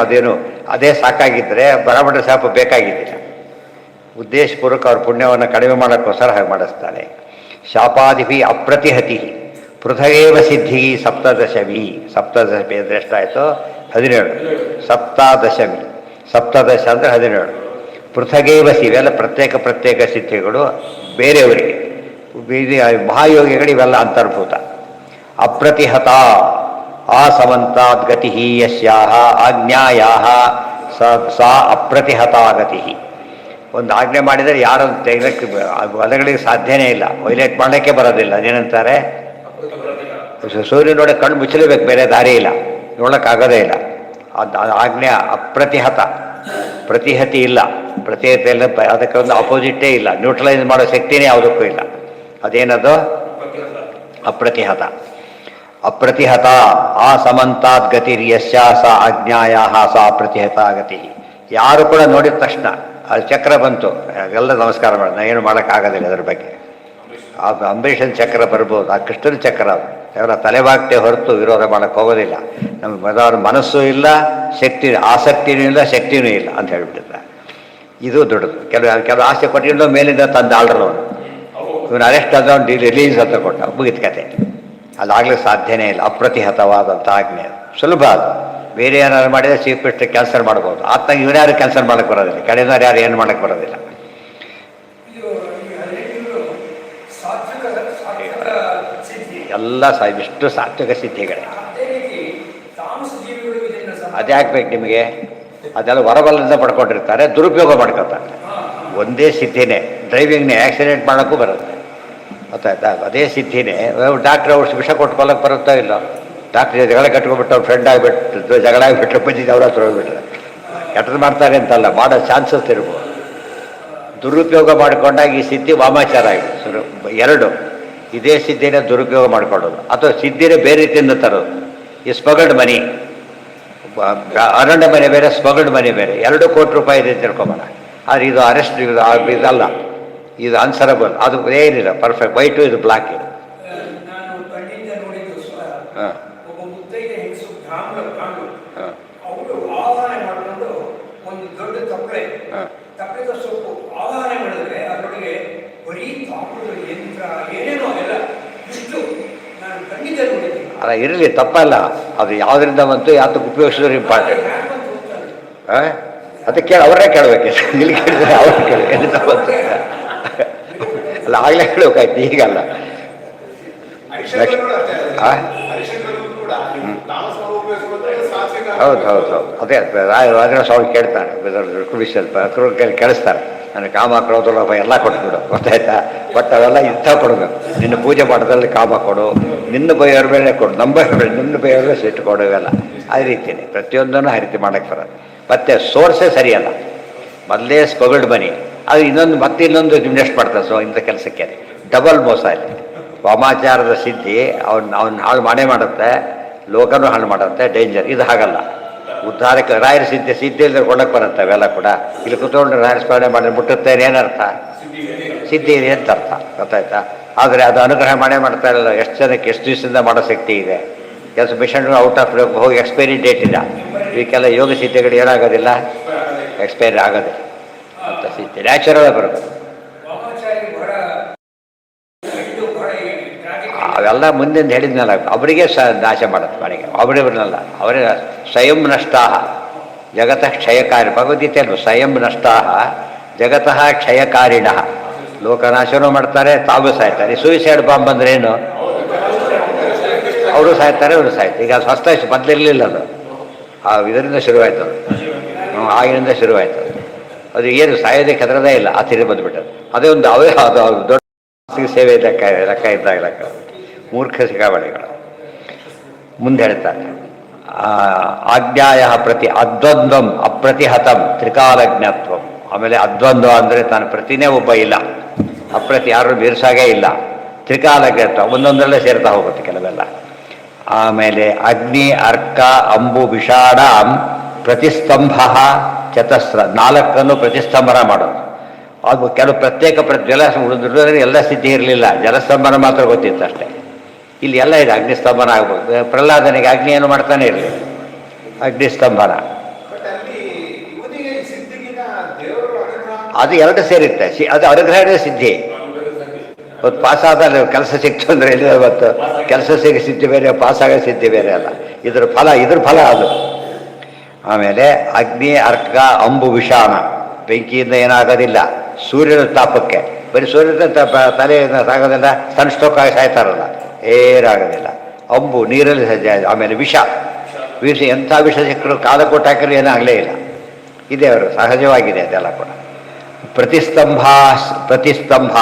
ಅದೇನು ಅದೇ ಸಾಕಾಗಿದ್ದರೆ ಬ್ರಾಹ್ಮಣ ಶಾಪ ಬೇಕಾಗಿದ್ದಿಲ್ಲ. ಉದ್ದೇಶಪೂರ್ವಕ ಅವ್ರ ಪುಣ್ಯವನ್ನು ಕಡಿಮೆ ಮಾಡೋಕ್ಕೋಸ್ಕರ ಹಾಗೆ ಮಾಡಿಸ್ತಾನೆ. ಶಾಪಾದಿಭಿ ಅಪ್ರತಿಹತಿ ಪೃಥಗೇವ ಸಿದ್ಧಿ ಸಪ್ತದಶಮಿ. ಸಪ್ತದಶಮಿ ಅಂದರೆ ಎಷ್ಟಾಯಿತು? 17. ಸಪ್ತಾದಶಮಿ, ಸಪ್ತದಶ ಅಂದರೆ 17. ಪೃಥಗೇವಸಿ ಇವೆಲ್ಲ ಪ್ರತ್ಯೇಕ ಸಿದ್ಧಿಗಳು ಬೇರೆಯವರಿಗೆ. ಮಹಾಯೋಗಿಗಳು ಇವೆಲ್ಲ ಅಂತರ್ಭೂತ. ಅಪ್ರತಿಹತ ಆಸಮಂತಾದ್ ಗತಿ ಯಸ್ಯಾಹ ಆಜ್ಞಾಯಾಹ ಸಾ ಅಪ್ರತಿಹತಾ ಗತಿ. ಒಂದು ಆಜ್ಞೆ ಮಾಡಿದರೆ ಯಾರನ್ನು ತೆಗೆದಕ್ಕೆ ಅದಗಳಿಗೆ ಸಾಧ್ಯನೇ ಇಲ್ಲ, ವೈಲೇಟ್ ಮಾಡಲಿಕ್ಕೆ ಬರೋದಿಲ್ಲ. ಅದೇನಂತಾರೆ? ಸೂರ್ಯ ನೋಡೋಕೆ ಕಣ್ಣು ಮುಚ್ಚಲೇಬೇಕು, ಬೇರೆ ದಾರಿ ಇಲ್ಲ, ನೋಡೋಕ್ಕಾಗೋದೇ ಇಲ್ಲ. ಅದು ಆಜ್ಞೆ ಅಪ್ರತಿಹತ. ಪ್ರತಿಹತಿ ಇಲ್ಲ, ಪ್ರತಿಹತಿ ಇಲ್ಲ, ಅದಕ್ಕೆ ಒಂದು ಅಪೋಸಿಟೇ ಇಲ್ಲ, ನ್ಯೂಟ್ರಲೈಸ್ ಮಾಡೋ ಶಕ್ತಿನೇ ಯಾವುದಕ್ಕೂ ಇಲ್ಲ. ಅದೇನದು? ಅಪ್ರತಿಹತ. ಅಪ್ರತಿಹತ ಆ ಸಮಂತಾದ್ ಗತಿ ಯಸ್ಯಾ ಸ ಆಜ್ಞಾಯ ಸ ಅಪ್ರತಿಹತ ಗತಿ. ಯಾರು ಕೂಡ ನೋಡಿದ ತಕ್ಷಣ ಅದು ಚಕ್ರ ಬಂತು, ಎಲ್ಲ ನಮಸ್ಕಾರ ಮಾಡಿ, ನಾನು ಏನು ಮಾಡೋಕ್ಕಾಗೋದಿಲ್ಲ ಅದ್ರ ಬಗ್ಗೆ. ಆ ಅಂಬರೀಷನ್ ಚಕ್ರ ಬರ್ಬೋದು, ಆ ಕೃಷ್ಣನ ಚಕ್ರ ಅದು ಅವರ ತಲೆಬಾಗ್ತೆ ಹೊರತು ವಿರೋಧ ಮಾಡೋಕ್ಕೆ ಹೋಗೋದಿಲ್ಲ. ನಮಗೆ ಮೊದಲ ಮನಸ್ಸು ಇಲ್ಲ, ಶಕ್ತಿ ಆಸಕ್ತಿನೂ ಇಲ್ಲ, ಶಕ್ತಿನೂ ಇಲ್ಲ ಅಂತ ಹೇಳ್ಬಿಟ್ಟಿದ್ದಾರೆ. ಇದು ದೊಡ್ಡದು. ಕೆಲವು ಆಸೆ ಕೊಟ್ಟಿಲ್ಲ, ಮೇಲಿಂದ ತಂದು ಆಳ್ರು ಅವನು, ಇವನು ಅರೆಸ್ಟ್ ಆದ ರಿಲೀಸ್ ಅಂತ ಕೊಟ್ಟ, ಮುಗಿದ ಕತೆ. ಅದಾಗಲಿಕ್ಕೆ ಸಾಧ್ಯನೇ ಇಲ್ಲ. ಅಪ್ರತಿಹತವಾದಂಥ ಆಜ್ಞೆ ಸುಲಭ. ಅದು ಬೇರೆ ಏನಾದ್ರು ಮಾಡಿದರೆ ಚೀಫ್ ಮಿನಿಸ್ಟರ್ ಕ್ಯಾನ್ಸಲ್ ಮಾಡ್ಬೋದು, ಆತ್ನಾಗ ಇವನ್ಯಾರು ಕ್ಯಾನ್ಸಲ್ ಮಾಡೋಕ್ಕೆ ಬರೋದಿಲ್ಲ, ಕಡೆಯವ್ರು ಯಾರು ಏನು ಮಾಡೋಕ್ಕೆ ಬರೋದಿಲ್ಲ. ಎಲ್ಲ ಇಷ್ಟು ಸಾತ್ವಿಕ ಸಿದ್ಧಿಗಳೇ. ಅದೇ ಹಾಕ್ಬೇಕು ನಿಮಗೆ. ಅದೆಲ್ಲ ಹೊರಬಲದಿಂದ ಪಡ್ಕೊಂಡಿರ್ತಾರೆ, ದುರುಪಯೋಗ ಮಾಡ್ಕೊತಾರೆ. ಒಂದೇ ಸಿದ್ಧಿನೇ ಡ್ರೈವಿಂಗ್ನೇ ಆಕ್ಸಿಡೆಂಟ್ ಮಾಡೋಕ್ಕೂ ಬರುತ್ತೆ, ಗೊತ್ತಾಯ್ತಾ? ಅದೇ ಸಿದ್ಧಿನೇ ಡಾಕ್ಟ್ರ್ ಅವ್ರು ವಿಷ ಕೊಟ್ಕೊಳ್ಳೋಕೆ ಬರುತ್ತೋ ಇಲ್ಲ. ಡಾಕ್ಟ್ರ್ ಜಗಳ ಕಟ್ಕೊಬಿಟ್ಟು ಅವ್ರು ಫ್ರೆಂಡ್ ಆಗಿಬಿಟ್ಟು ಜಗಳ ಆಗಿಬಿಟ್ರೆ ಬಂದಿದ್ದು ಅವ್ರ ಹತ್ರ ಹೋಗ್ಬಿಟ್ರೆ ಕೆಟ್ಟದ್ದು ಮಾಡ್ತಾರೆ ಅಂತಲ್ಲ, ಮಾಡೋ ಚಾನ್ಸಸ್ ಇರ್ಬೋದು. ದುರುಪಯೋಗ ಮಾಡಿಕೊಂಡಾಗ ಈ ಸಿದ್ಧಿ ವಾಮಾಚಾರ ಆಗಿದೆ. ಎರಡು, ಇದೇ ಸಿದ್ಧಿನೇ ದುರುಪಯೋಗ ಮಾಡ್ಕೊಳ್ಳೋದು, ಅಥವಾ ಸಿದ್ಧಿನೇ ಬೇರೆ ರೀತಿಯಿಂದ ತರೋದು. ಈ ಸ್ಮಗಲ್ಡ್ ಮನಿ, ಅರಣ್ಯ ಮನೆ ಬೇರೆ, ಸ್ಮಗಲ್ಡ್ ಮನಿ ಬೇರೆ. 2 ಕೋಟಿ ರೂಪಾಯಿ ಇದೆ ತಿಳ್ಕೊಬೋಣ. ಆದರೆ ಇದು ಅರೆಸ್ಟ್ ಇದಲ್ಲ, ಇದು ಅನ್ಸರಬಲ್, ಅದು ಏನಿಲ್ಲ, ಪರ್ಫೆಕ್ಟ್ ವೈಟು, ಇದು ಬ್ಲ್ಯಾಕ್. ಇದು ಹಾಂ ಅಲ್ಲ, ಇರಲಿ, ತಪ್ಪಲ್ಲ. ಅದು ಯಾವುದರಿಂದ ಬಂತು, ಯಾತಕ್ಕೆ ಉಪಯೋಗಿಸಿದ್ರು ಇಂಪಾರ್ಟೆಂಟ್. ಅದಕ್ಕೆ ಅವರೇ ಕೇಳಬೇಕು, ಇಲ್ಲಿ ಕೇಳಿದ್ರೆ ಅವ್ರು ಕೇಳಿ ಎಲ್ಲಿಂದ ಬಂತು ಅಲ್ಲ, ಆಗಲೇ ಕೇಳಬೇಕಾಯ್ತು, ಈಗಲ್ಲ. ಹೌದು ಹೌದು ಹೌದು, ಅದೇ ರಾಜನ ಸ್ವಾಮಿ ಕೇಳ್ತಾರೆ, ಕೇಳಿಸ್ತಾರೆ, ನನಗೆ ಕಾಮ ಕ್ರೋಧಲೋಭ ಎಲ್ಲ ಕೊಟ್ಬಿಡು, ಗೊತ್ತಾಯ್ತಾ? ಬಟ್ ಅವೆಲ್ಲ ಇಂಥ ಕೊಡಬೇಕು. ನಿನ್ನ ಪೂಜೆ ಮಾಡೋದ್ರಲ್ಲಿ ಕಾಮ ಕೊಡು, ನಿನ್ನ ಬೈಯೋರ ಮೇಲೆ ಕೊಡು, ನಮ್ಮ ಬೈಯೋರ ನಿನ್ನ ಬೈಯೋರ ಸಿಟ್ಟು ಕೊಡು, ಇವೆಲ್ಲ ಅದೇ ರೀತಿಯೇ ಪ್ರತಿಯೊಂದನ್ನು ಆ ರೀತಿ ಮಾಡೋಕ್ಕೆ ಬರೋದು. ಮತ್ತು ಸೋರ್ಸೇ ಸರಿಯಲ್ಲ. ಮೊದಲೇ ಸ್ಮಗಲ್ಡ್ ಮನಿ, ಅದು ಇನ್ನೊಂದು ಇನ್ವೆಸ್ಟ್ ಮಾಡ್ತಾರೆ. ಸೊ ಇಂಥ ಕೆಲಸಕ್ಕೆ ಡಬಲ್ ಮೋಸ ಇಲ್ಲಿ. ವಾಮಾಚಾರದ ಸಿದ್ಧಿ ಅವ್ನ ಹಾಳು ಮಾಡೇ ಮಾಡುತ್ತೆ, ಲೋಕನೂ ಹಾಳು ಮಾಡುತ್ತೆ, ಡೇಂಜರ್. ಇದು ಹಾಗಲ್ಲ. ಉದ್ಧಾರಕ್ಕೆ ರಾಯರ ಸಿದ್ಧಿ ಇಲ್ಲದೆ ಕೊಳ್ಳಕ್ಕೆ ಬರುತ್ತೆ. ಅವೆಲ್ಲ ಕೂಡ ಇಲ್ಲಿ ಕೂತ್ಕೊಂಡು ರಾಯರ ಸ್ಮರಣೆ ಮಾಡಿ ಮುಟ್ಟುತ್ತೇನೆ, ಏನರ್ಥ? ಸಿದ್ಧಿ ಇದೆ ಅಂತ ಅರ್ಥ, ಗೊತ್ತಾಯ್ತಾ? ಆದರೆ ಅದು ಅನುಗ್ರಹ ಮಾಡೇ ಮಾಡ್ತಾ ಇರಲ್ಲ. ಎಷ್ಟು ಜನಕ್ಕೆ ಎಷ್ಟು ದಿವಸದಿಂದ ಮಾಡೋ ಶಕ್ತಿ ಇದೆ. ಕೆಲಸ ಮಿಷನ್ ಔಟ್ ಆಫ್ ಹೋಗಿ ಎಕ್ಸ್ಪೈರಿ ಡೇಟ್ ಇಲ್ಲ. ಇವಕ್ಕೆಲ್ಲ ಯೋಗ ಸಿದ್ಧಿಗಳು ಏನಾಗೋದಿಲ್ಲ, ಎಕ್ಸ್ಪೈರಿ ಆಗೋದಿಲ್ಲ ಅಂತ ಸಿದ್ಧಿ ನ್ಯಾಚುರಲ್ ಬರುತ್ತೆ. ಅವೆಲ್ಲ ಮುಂದಿಂದ ಹೇಳಿದ್ನಲ್ಲ, ಅವರಿಗೆ ನಾಶ ಮಾಡುತ್ತೆ ಮನೆಗೆ, ಅವರಿವ್ರನ್ನಲ್ಲ. ಅವರೇ ಸ್ವಯಂ ನಷ್ಟಾ ಜಗತಃ ಕ್ಷಯಕಾರಿ. ಭಗವದ್ಗೀತೆಯಲ್ಲೂ ಸ್ವಯಂ ನಷ್ಟಾ ಜಗತಃ ಕ್ಷಯಕಾರಿಣ. ಲೋಕನಾಶನೂ ಮಾಡ್ತಾರೆ, ತಾವು ಸಾಯ್ತಾರೆ. ಸೂಯಿಸೈಡ್ ಬಾಂಬ್ ಅಂದ್ರೆ ಏನು? ಅವರು ಸಾಯ್ತಾರೆ, ಇವರು ಸಾಯ್ತಾರೆ. ಈಗ ಹೊಸ ಮೊದಲಿರಲಿಲ್ಲ ಅದು, ಇದರಿಂದ ಶುರುವಾಯಿತು, ಆಗಿನಿಂದ ಶುರುವಾಯಿತು. ಅದು ಏನು ಸಾಯೋದಕ್ಕೆ ಹೆದರದೇ ಇಲ್ಲ, ಆ ತಿರುಗಿ ಬಂದುಬಿಟ್ಟದು. ಅದೇ ಒಂದು ಅದು ದೊಡ್ಡ ಸೇವೆ ಲೆಕ್ಕ ಇದ್ದಾಗ ಲೆಕ್ಕ. ಮೂರ್ಖ ಸಿಗಾವಳಿಗಳು. ಮುಂದೆ ಹೇಳ್ತಾರೆ, ಆಜ್ಞಾಯ ಪ್ರತಿ ಅದ್ವಂದ್ವಂ ಅಪ್ರತಿಹತಂ ತ್ರಿಕಾಲಜ್ಞತ್ವಂ. ಆಮೇಲೆ ಅದ್ವಂದ್ವ ಅಂದರೆ ತಾನು ಪ್ರತಿನೇ ಒಬ್ಬ ಇಲ್ಲ, ಅಪ್ರತಿ ಯಾರು ಮೀರ್ಸಾಗೇ ಇಲ್ಲ. ತ್ರಿಕಾಲಕ್ಕೆ ಒಂದೊಂದರಲ್ಲೇ ಸೇರ್ತಾ ಹೋಗುತ್ತೆ ಕೆಲವೆಲ್ಲ. ಆಮೇಲೆ ಅಗ್ನಿ ಅರ್ಕ ಅಂಬು ವಿಷಾಣ ಪ್ರತಿಸ್ತಂಭ ಚತಸ್ರ, 4 ಪ್ರತಿಸ್ತಂಭನ ಮಾಡೋದು. ಅದು ಕೆಲವು ಪ್ರತ್ಯೇಕ ಜಲ ಉಳಿದ್ರೆ ಎಲ್ಲ ಸಿದ್ಧಿ ಇರಲಿಲ್ಲ, ಜಲಸ್ತಂಭನ ಮಾತ್ರ ಗೊತ್ತಿತ್ತು ಅಷ್ಟೇ. ಇಲ್ಲಿ ಎಲ್ಲ ಇದೆ, ಅಗ್ನಿಸ್ತಂಭನ ಆಗ್ಬೋದು. ಪ್ರಹ್ಲಾದನಿಗೆ ಅಗ್ನಿ ಏನು ಮಾಡ್ತಾನೆ ಇರಲಿಲ್ಲ, ಅಗ್ನಿಸ್ತಂಭನ. ಅದು 2 ಸೇರುತ್ತೆ. ಅದು ಅನುಗ್ರಹಣೆ ಸಿದ್ಧಿ. ಇವತ್ತು ಪಾಸಾದ ಕೆಲಸ ಸಿಕ್ತು ಅಂದರೆ ಎಲ್ಲಿ ಇವತ್ತು ಕೆಲಸ ಸಿಗೋ ಸಿದ್ಧಿ ಬೇರೆ, ಪಾಸಾಗೋ ಸಿದ್ಧಿ ಬೇರೆ ಅಲ್ಲ. ಇದ್ರ ಫಲ ಅದು. ಆಮೇಲೆ ಅಗ್ನಿ ಅರ್ಕ ಅಂಬು ವಿಷಾಣ, ಬೆಂಕಿಯಿಂದ ಏನಾಗೋದಿಲ್ಲ. ಸೂರ್ಯನ ತಾಪಕ್ಕೆ ಬರೀ ಸೂರ್ಯನ ತಲೆ ಆಗೋದಿಲ್ಲ, ಸನ್ ಸ್ಟ್ರೋಕ್ ಆಗಿ ಸಾಯ್ತಾರಲ್ಲ, ಏನಾಗೋದಿಲ್ಲ. ಅಂಬು ನೀರಲ್ಲಿ ಆಮೇಲೆ ವಿಷ ಎಂಥ ವಿಷ ಸಿಕ್ಕರು ಕಾಲ ಕೊಟ್ಟು ಹಾಕಿದ್ರು ಏನೂ ಆಗಲೇ ಇಲ್ಲ. ಇದೆ ಅವರು ಸಹಜವಾಗಿದೆ ಅದೆಲ್ಲ ಕೂಡ. ಪ್ರತಿಸ್ತಂಭ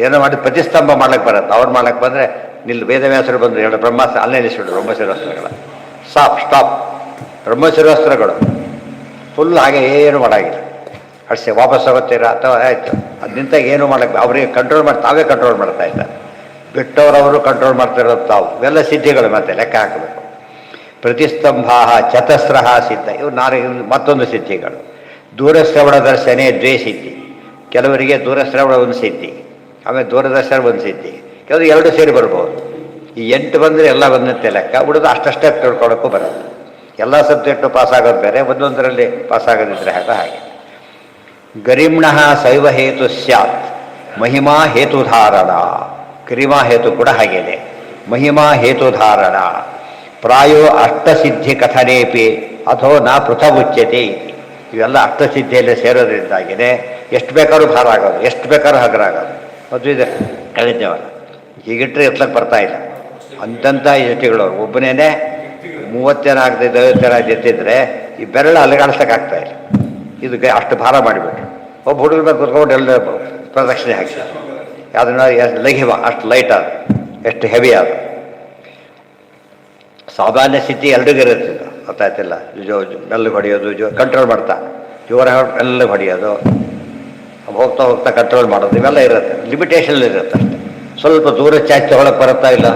ಏನೋ ಮಾಡಿ ಪ್ರತಿಸ್ತಂಭ ಮಾಡ್ಲಿಕ್ಕೆ ಬರುತ್ತೆ. ಅವ್ರು ಮಾಡ್ಲಿಕ್ಕೆ ಬಂದರೆ ವೇದವ್ಯಾಸರು ಬಂದರು, 2 ಬ್ರಹ್ಮಾಸ್ತ್ರ ಅಲ್ಲೇ ನಿಲ್ಲಿಸ್ಬಿಟ್ರು. ಬ್ರಹ್ಮಶಿರೋಸ್ತ್ರಗಳ ಸ್ಟಾಪ್ ಬ್ರಹ್ಮಶಿರೋಸ್ತ್ರಗಳು ಫುಲ್ ಹಾಗೆ ಏನು ಮಾಡೋಂಗಿಲ್ಲ. ಅಷ್ಟೇ ವಾಪಸ್ ಹೋಗುತ್ತೀರಾ ಅಥವಾ ಆಯಿತು, ಅದು ನಿಂತಾಗ ಏನು ಮಾಡೋಕ್ಕೆ ಅವರಿಗೆ ಕಂಟ್ರೋಲ್ ತಾವೇ ಕಂಟ್ರೋಲ್ ಮಾಡ್ತಾ ಇದ್ದಾರೆ. ಬಿಟ್ಟವರವರು ಕಂಟ್ರೋಲ್ ಮಾಡ್ತಿರೋದು ತಾವು. ಇವೆಲ್ಲ ಸಿದ್ಧಿಗಳು ಮತ್ತೆ ಲೆಕ್ಕ ಹಾಕಬೇಕು. ಪ್ರತಿಸ್ತಂಭ ಚತಸ್ರ ಸಿದ್ಧ, ಇವು ಮತ್ತೊಂದು ಸಿದ್ಧಿಗಳು. ದೂರಶ್ರವಣ ದರ್ಶನೇ 2 ಸಿದ್ಧಿ. ಕೆಲವರಿಗೆ ದೂರಶ್ರವಣ ಒಂದು ಸಿದ್ಧಿ, ಆಮೇಲೆ ದೂರದರ್ಶನ ಒಂದು ಸಿದ್ಧಿ. ಕೆಲವರು 2 ಸೇರಿ ಬರ್ಬೋದು. ಈ 8 ಬಂದರೆ ಎಲ್ಲ ಬಂದಂತೆ ಲೆಕ್ಕ. ಉಳಿದು ಅಷ್ಟಷ್ಟೇ ತಿಳ್ಕೊಳ್ಳೋಕ್ಕೂ ಬರೋದು. ಎಲ್ಲ ಸಬ್ಜೆಕ್ಟು ಪಾಸಾಗೋದು ಬೇರೆ, ಒಂದೊಂದರಲ್ಲಿ ಪಾಸಾಗೋದಿದ್ರೆ ಹಾಗೆ. ಗರಿಮ್ಣಃ ಶೈವ ಹೇತು ಸ್ಯಾತ್ ಮಹಿಮಾ ಹೇತುಧಾರಣ. ಗರಿಮಾ ಹೇತು ಕೂಡ ಹಾಗೇನೆ, ಮಹಿಮಾ ಹೇತುಧಾರಣ. ಪ್ರಾಯೋ ಅಷ್ಟಸಿದ್ಧಿ ಕಥನೇಪಿ ಅಥೋ ನ ಪೃಥಗುಚ್ಯತೆ. ಇವೆಲ್ಲ ಅಷ್ಟಸಿದ್ಧಿಯಲ್ಲಿ ಸೇರೋದ್ರಿಂದಾಗಿಯೇ ಎಷ್ಟು ಬೇಕಾದ್ರೂ ಭಾರ ಆಗೋದು, ಎಷ್ಟು ಬೇಕಾದ್ರೂ ಹಗರ ಆಗೋದು. ಅದು ಇದೆ ಕಳಿದ್ಯವಲ್ಲ, ಹೀಗಿಟ್ಟರೆ ಎತ್ತಲಕ್ಕೆ ಬರ್ತಾ ಇಲ್ಲ. ಅಂತಂಥ ಎತ್ತಿಗಳು ಒಬ್ಬನೇ 30 ಜನ ಆಗ್ತಿದ್ದು 50 ಜನ ಎತ್ತಿದ್ರೆ ಈ ಬೆರಳು ಅಲಗಾಡಿಸೋಕ್ಕಾಗ್ತಾ ಇಲ್ಲ. ಇದು ಅಷ್ಟು ಭಾರ ಮಾಡಿಬಿಟ್ರು. ಒಬ್ಬ ಹುಡುಗರ ಮೇಲೆ ಕುತ್ಕೊಂಡು ಎಲ್ಲ ಪ್ರದಕ್ಷಿಣೆ ಹಾಕಿ ಅದನ್ನು ಲಘಿವ ಅಷ್ಟು ಲೈಟ್ ಆದ, ಎಷ್ಟು ಹೆವಿ ಆದ. ಸಾಮಾನ್ಯ ಸ್ಥಿತಿ ಎಲ್ರಿಗೂ ಇರುತ್ತೆ, ಗೊತ್ತಾಯ್ತಿಲ್ಲ. ಮೆಲ್ಲಗೆ ಹೊಡೆಯೋದು, ಕಂಟ್ರೋಲ್ ಮಾಡ್ತಾ ಜೋರ ಮೆಲ್ಲಗೆ ಹೊಡೆಯೋದು, ಹೋಗ್ತಾ ಕಂಟ್ರೋಲ್ ಮಾಡೋದು, ಇವೆಲ್ಲ ಇರುತ್ತೆ. ಲಿಮಿಟೇಷನ್ ಇರುತ್ತೆ ಅಷ್ಟೇ. ಸ್ವಲ್ಪ ದೂರ ಚಾಚ್ ತೊಗೊಳಕ್ಕೆ ಬರುತ್ತಾ ಇಲ್ಲ,